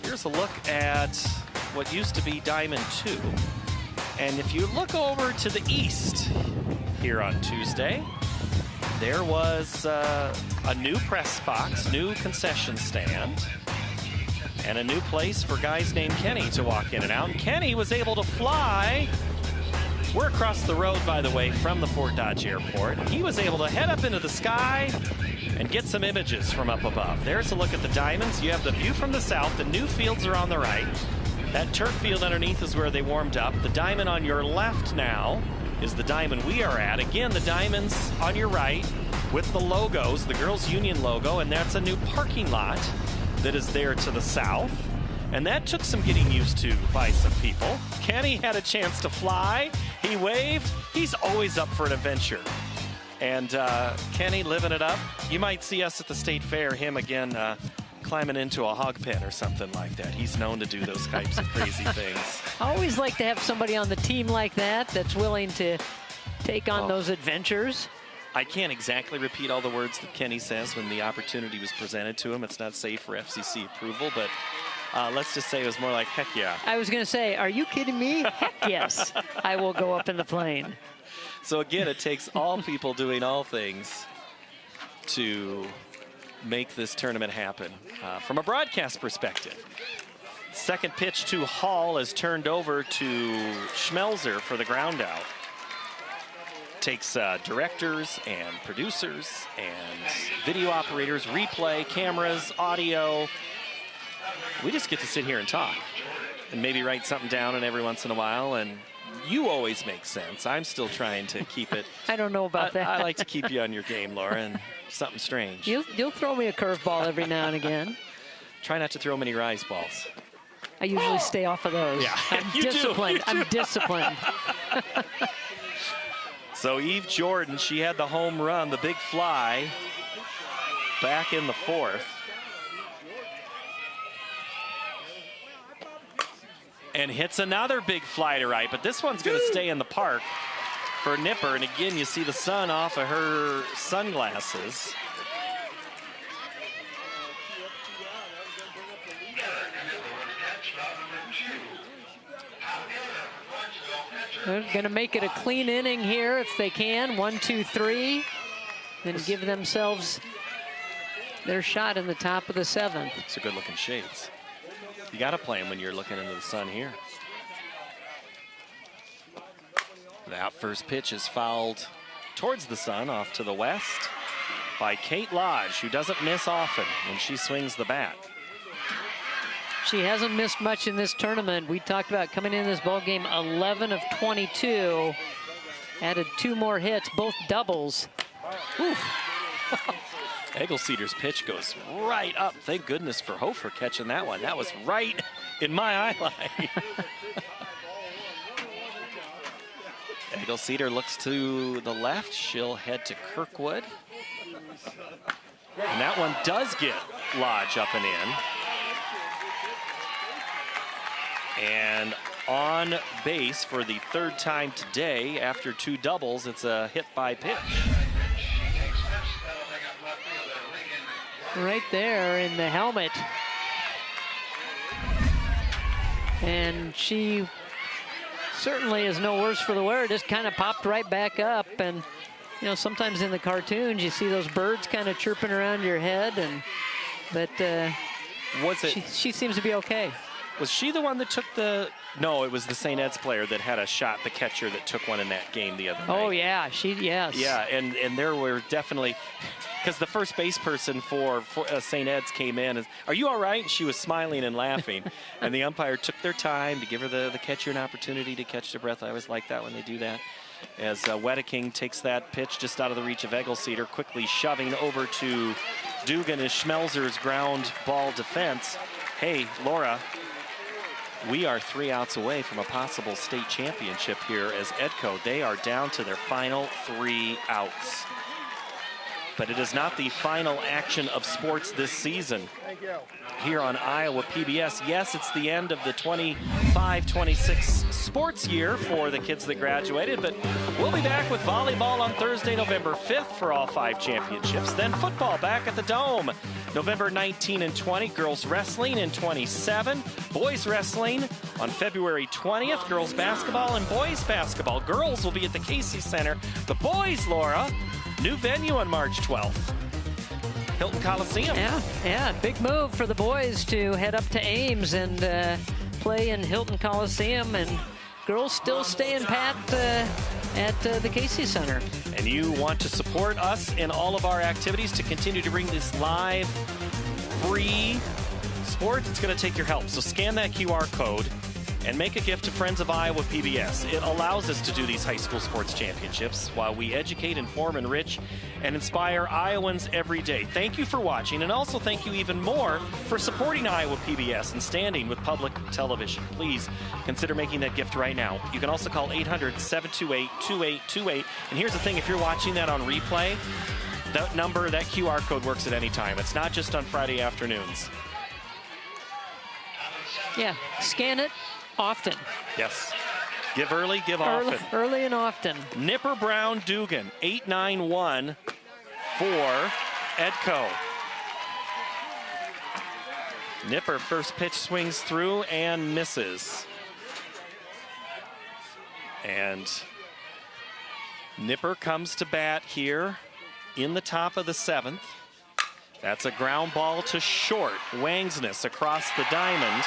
Here's a look at what used to be Diamond 2. And if you look over to the east here on Tuesday, there was a new press box, new concession stand, and a new place for guys named Kenny to walk in and out. And Kenny was able to fly. We're across the road, by the way, from the Fort Dodge Airport. He was able to head up into the sky and get some images from up above. There's a look at the diamonds. You have the view from the south. The new fields are on the right. That turf field underneath is where they warmed up. The diamond on your left now is the diamond we are at. Again, the diamonds on your right with the logos, the Girls Union logo, and that's a new parking lot that is there to the south. And that took some getting used to by some people. Kenny had a chance to fly. He waved. He's always up for an adventure. And Kenny living it up. You might see us at the state fair, him again climbing into a hog pen or something like that. He's known to do those types of crazy things. I always like to have somebody on the team like that that's willing to take on those adventures. I can't exactly repeat all the words that Kenny says when the opportunity was presented to him. It's not safe for FCC approval, but let's just say it was more like, heck yeah. I was going to say, are you kidding me? Heck yes, I will go up in the plane. So again, it takes all people doing all things to make this tournament happen. From a broadcast perspective, second pitch to Hall is turned over to Schmelzer for the ground out. Takes directors and producers and video operators, replay, cameras, audio. We just get to sit here and talk and maybe write something down and every once in a while. And you always make sense. I'm still trying to keep it. I don't know about that. I like to keep you on your game, Laura, and something strange. You'll throw me a curveball every now and again. Try not to throw many rise balls. I usually stay off of those. Yeah, I'm disciplined. I'm disciplined. So Eve Jordan, she had the home run, the big fly, back in the fourth. And hits another big fly to right, but this one's going to stay in the park for Nipper. And again, you see the sun off of her sunglasses. They're going to make it a clean inning here if they can. 1, 2, 3. Then give themselves their shot in the top of the seventh. It's a good looking shades. You got to play them when you're looking into the sun here. That first pitch is fouled towards the sun off to the west by Kate Lodge, who doesn't miss often when she swings the bat. She hasn't missed much in this tournament. We talked about coming in this ball game 11 of 22. Added 2 more hits, both doubles. Oof. Eggleseder's pitch goes right up. Thank goodness for Hofer catching that one. That was right in my eye line. Eggleseder looks to the left. She'll head to Kirkwood. And that one does get Lodge up and in. And on base for the third time today after 2 doubles. It's a hit by pitch. Right there in the helmet. And she certainly is no worse for the wear. Just kind of popped right back up. And, you know, sometimes in the cartoons you see those birds kind of chirping around your head. But was it? She seems to be okay. Was she the one that took the... No, it was the St. Ed's player that had a shot, the catcher that took one in that game the other night. Oh, yeah. Yes. Yeah, and there were definitely... Because the first base person for St. Ed's came in. And, are you all right? And she was smiling and laughing. And the umpire took their time to give her the catcher an opportunity to catch their breath. I always like that when they do that. As Wedeking takes that pitch just out of the reach of Eggleseder, quickly shoving over to Dugan as Schmelzer's ground ball defense. Hey, Laura, we are 3 outs away from a possible state championship here as Edco. They are down to their final 3 outs. But it is not the final action of sports this season here on Iowa PBS. Yes, it's the end of the 25-26 sports year for the kids that graduated, but we'll be back with volleyball on Thursday, November 5th for all 5 championships. Then football back at the Dome, November 19 and 20. Girls wrestling in 27. Boys wrestling on February 20th. Girls basketball and boys basketball. Girls will be at the Casey Center. The boys, Laura, new venue on March 12th. Hilton Coliseum. Yeah, big move for the boys to head up to Ames and play in Hilton Coliseum. And girls still staying pat at the Casey Center. And you want to support us in all of our activities to continue to bring this live, free sport, it's going to take your help. So scan that QR code and make a gift to Friends of Iowa PBS. It allows us to do these high school sports championships while we educate, inform, enrich, and inspire Iowans every day. Thank you for watching, and also thank you even more for supporting Iowa PBS and standing with public television. Please consider making that gift right now. You can also call 800-728-2828. And here's the thing, if you're watching that on replay, that number, that QR code works at any time. It's not just on Friday afternoons. Yeah, scan it often. Yes. Give early, give often. Early and often. Nipper Brown Dugan, 891 for Edco. Nipper first pitch swings through and misses. And Nipper comes to bat here in the top of the 7th. That's a ground ball to short. Wangsness across the diamond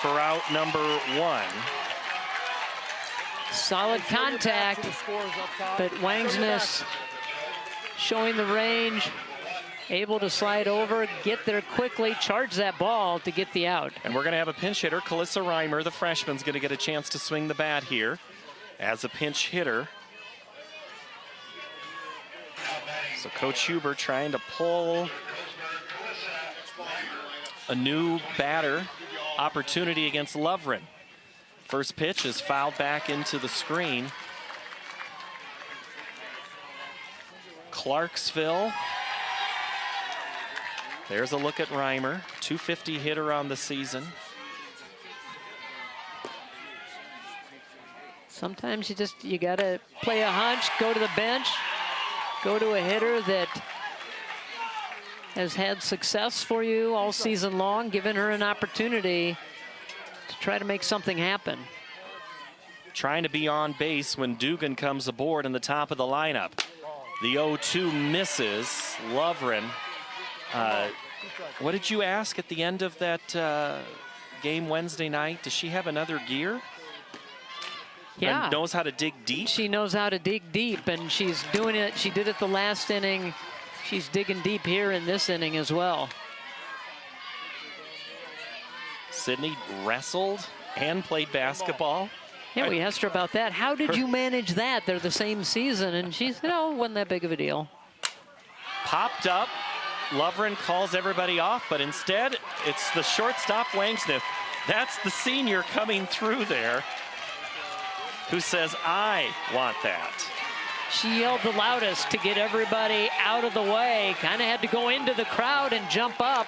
for out number 1. Solid contact, but Wangsness showing the range, able to slide over, get there quickly, charge that ball to get the out. And we're going to have a pinch hitter. Calissa Reimer, the freshman's going to get a chance to swing the bat here as a pinch hitter. So Coach Huber trying to pull a new batter opportunity against Lovren. First pitch is fouled back into the screen. Clarksville. There's a look at Reimer, 250 hitter on the season. Sometimes you gotta play a hunch, go to the bench, go to a hitter that has had success for you all season long, giving her an opportunity to try to make something happen. Trying to be on base when Dugan comes aboard in the top of the lineup. The 0-2 misses. Lovren. What did you ask at the end of that game Wednesday night? Does she have another gear? Yeah. And knows how to dig deep? She knows how to dig deep, and she's doing it. She did it the last inning. She's digging deep here in this inning as well. Sydney wrestled and played basketball. Yeah, we asked her about that. How did you manage that? They're the same season. And she said, oh, wasn't that big of a deal. Popped up. Lovren calls everybody off, but instead, it's the shortstop, Wangsmith. That's the senior coming through there who says, I want that. She yelled the loudest to get everybody out of the way. Kind of had to go into the crowd and jump up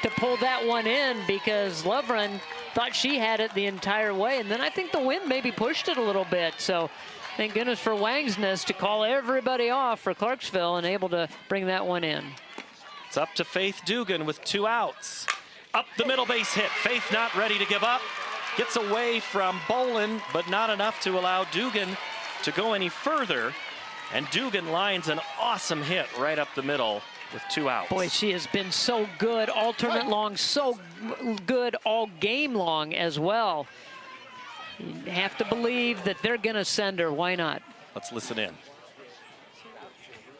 to pull that one in because Lovren thought she had it the entire way. And then I think the wind maybe pushed it a little bit. So thank goodness for Wangsness to call everybody off for Clarksville and able to bring that one in. It's up to Faith Dugan with 2 outs. Up the middle base hit. Faith not ready to give up. Gets away from Bolin, but not enough to allow Dugan to go any further. And Dugan lines an awesome hit right up the middle with 2 outs. Boy, she has been so good all tournament long, so good all game long as well. You have to believe that they're going to send her. Why not? Let's listen in.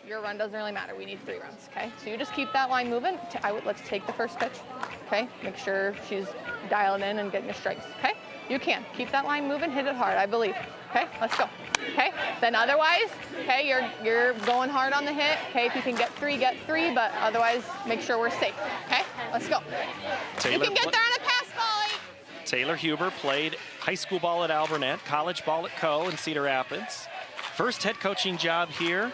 Your run doesn't really matter. We need 3 runs, okay? So you just keep that line moving. Let's take the first pitch, okay? Make sure she's dialed in and getting your strikes, okay? You can. Keep that line moving, hit it hard, I believe. Okay, let's go. Okay, then otherwise, okay, you're going hard on the hit. Okay, if you can get 3, but otherwise, make sure we're safe. Okay, let's go. You can get there on a pass, Molly. Taylor Huber played high school ball at Albernet, college ball at Co. in Cedar Rapids. First head coaching job here.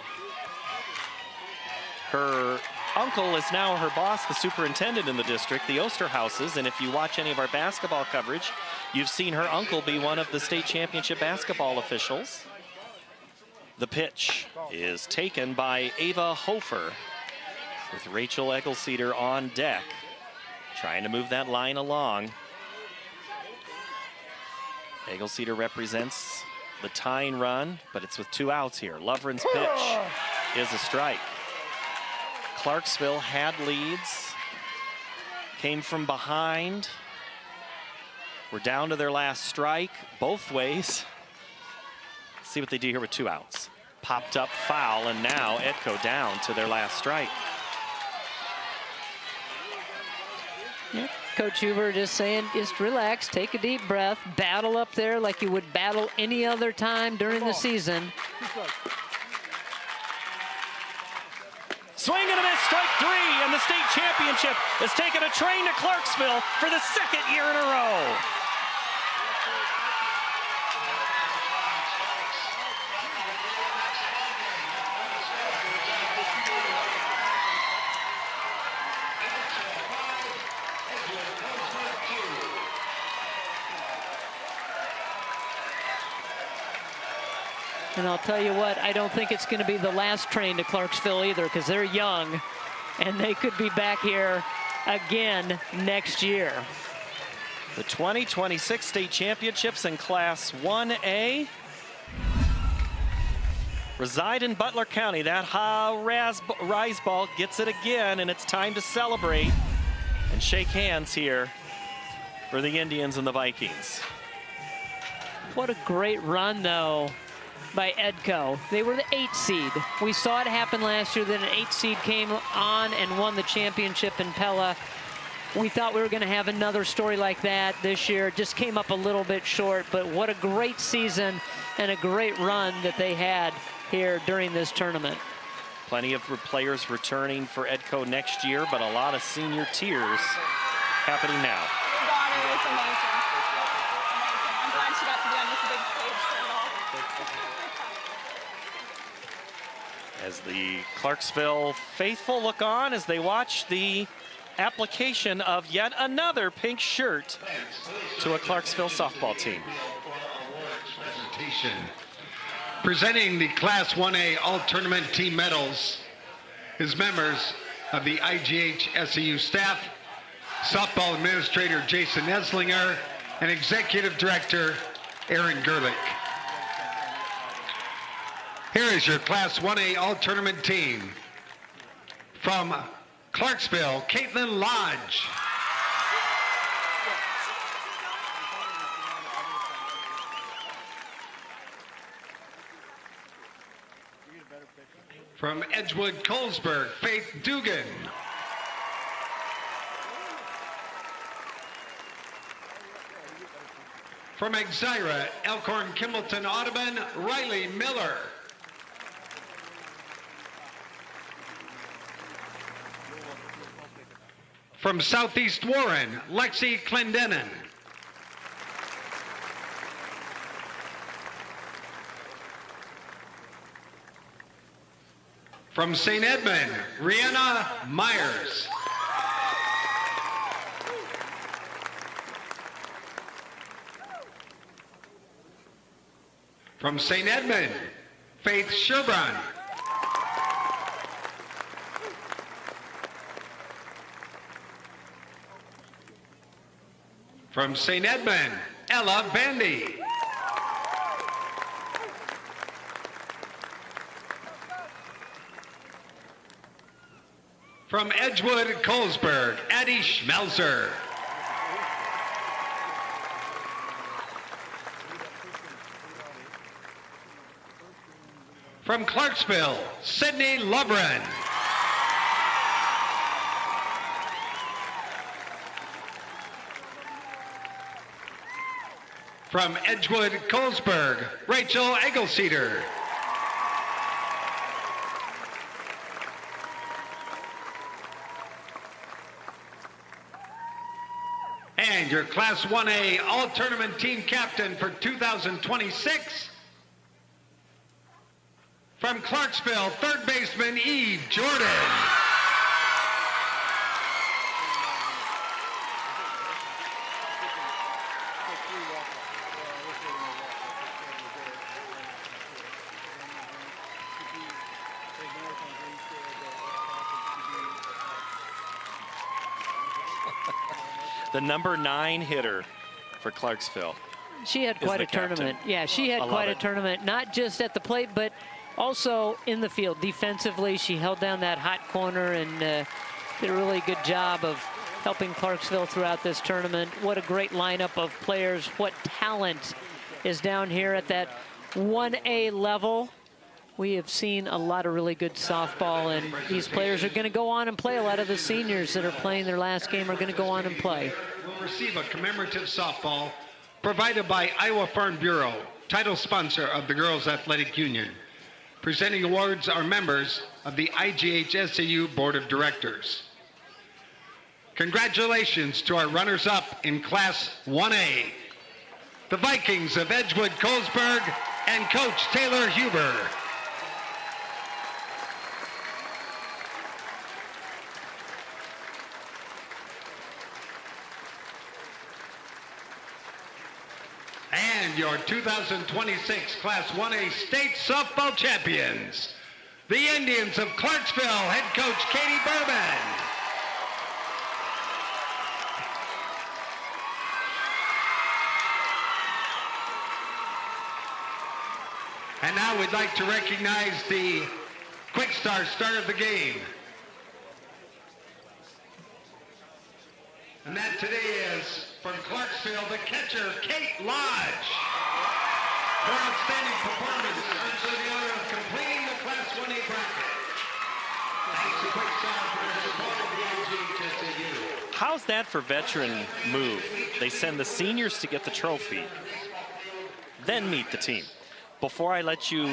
Her uncle is now her boss, the superintendent in the district, the Osterhouses, and if you watch any of our basketball coverage, you've seen her uncle be one of the state championship basketball officials. The pitch is taken by Ava Hofer with Rachel Eggleseder on deck, trying to move that line along. Eggleseder represents the tying run, but it's with 2 outs here. Lovren's pitch is a strike. Clarksville had leads, came from behind, We're down to their last strike, both ways. Let's see what they do here with 2 outs. Popped up foul, and now Edco down to their last strike. Yeah. Coach Huber just saying, just relax, take a deep breath, battle up there like you would battle any other time during the season. Swing and a miss, strike 3, and the state championship has taken a train to Clarksville for the 2nd year in a row. And I'll tell you what, I don't think it's going to be the last train to Clarksville either, because they're young, and they could be back here again next year. The 2026 state championships in Class 1A reside in Butler County. That rise ball gets it again, and it's time to celebrate and shake hands here for the Indians and the Vikings. What a great run, though, by Edco. They were the 8th seed. We saw it happen last year that an 8th seed came on and won the championship in Pella. We thought we were going to have another story like that this year. It just came up a little bit short, but what a great season and a great run that they had here during this tournament. Plenty of players returning for Edco next year, but a lot of senior tears happening now. Your daughter is amazing. I'm glad she got to be on this big stage for it all. As the Clarksville faithful look on as they watch the application of yet another pink shirt to a Clarksville softball team. Presenting the Class 1A All-Tournament Team medals is members of the IGHSAU staff, softball administrator Jason Eslinger, and executive director Aaron Gerlich. Here is your Class 1A All-Tournament team. From Clarksville, Caitlin Lodge. From Edgewood-Colesburg, Faith Dugan. From Exira, Elkhorn, Kimballton, Audubon, Riley Miller. From Southeast Warren, Lexi Clendenin. From St. Edmund, Rihanna Myers. From St. Edmund, Faith Sherburne. From St. Edmund, Ella Vandy. From Edgewood-Colesburg, Addie Schmelzer. From Clarksville, Sydney Lovren. From Edgewood-Colesburg, Rachel Eggleseder. And your Class 1A All-Tournament Team Captain for 2026, from Clarksville, third baseman Eve Jordan. The number 9 hitter for Clarksville. She had quite a tournament. Yeah, she had quite a tournament, not just at the plate, but also in the field. Defensively, she held down that hot corner and did a really good job of helping Clarksville throughout this tournament. What a great lineup of players. What talent is down here at that 1A level. We have seen a lot of really good softball, and these players are going to go on and play. A lot of the seniors that are playing their last game are going to go on and play. Will receive a commemorative softball provided by Iowa Farm Bureau, title sponsor of the Girls Athletic Union. Presenting awards are members of the IGHSAU Board of Directors. Congratulations to our runners-up in Class 1A, the Vikings of Edgewood-Colesburg and Coach Taylor Huber. And your 2026 Class 1A State Softball Champions, the Indians of Clarksville, head coach Katie Berman. And now we'd like to recognize the quick star of the game. And that today is from Clarksville, the catcher, Kate Lodge. Her outstanding performance earns her the honor of completing the Class 1A bracket. Thanks to Quick Star for their support of the IGHSAU. How's that for veteran move? They send the seniors to get the trophy, then meet the team. Before I let you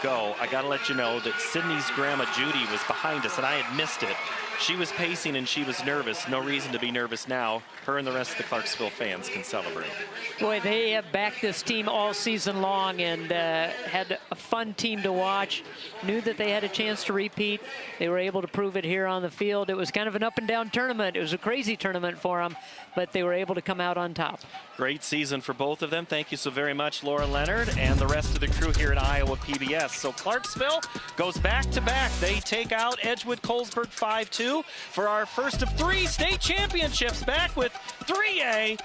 go, I got to let you know that Sydney's grandma Judy was behind us, and I had missed it. She was pacing and she was nervous. No reason to be nervous now. Her and the rest of the Clarksville fans can celebrate. Boy, they have backed this team all season long and had a fun team to watch. Knew that they had a chance to repeat. They were able to prove it here on the field. It was kind of an up and down tournament. It was a crazy tournament for them, but they were able to come out on top. Great season for both of them. Thank you so very much, Laura Leonard, and the rest of the crew here at Iowa PBS. So Clarksville goes back-to-back. They take out Edgewood-Colesburg 5-2 for our first of 3 state championships, back with 3A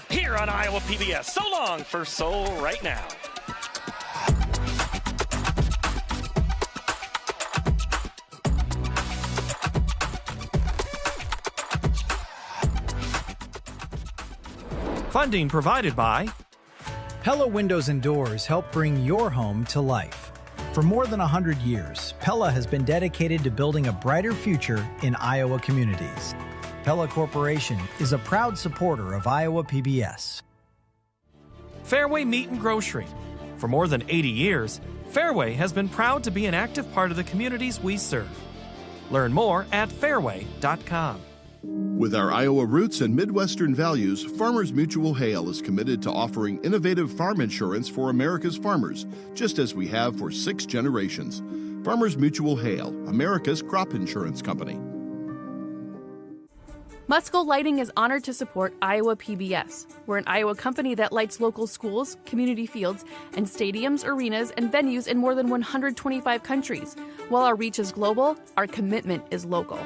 here on Iowa PBS. So long for So Right Now. Funding provided by Pella Windows and Doors help bring your home to life. For more than 100 years, Pella has been dedicated to building a brighter future in Iowa communities. Pella Corporation is a proud supporter of Iowa PBS. Fareway Meat and Grocery. For more than 80 years, Fareway has been proud to be an active part of the communities we serve. Learn more at fareway.com. With our Iowa roots and Midwestern values, Farmers Mutual Hail is committed to offering innovative farm insurance for America's farmers, just as we have for 6 generations. Farmers Mutual Hail, America's crop insurance company. Musco Lighting is honored to support Iowa PBS. We're an Iowa company that lights local schools, community fields, and stadiums, arenas, and venues in more than 125 countries. While our reach is global, our commitment is local.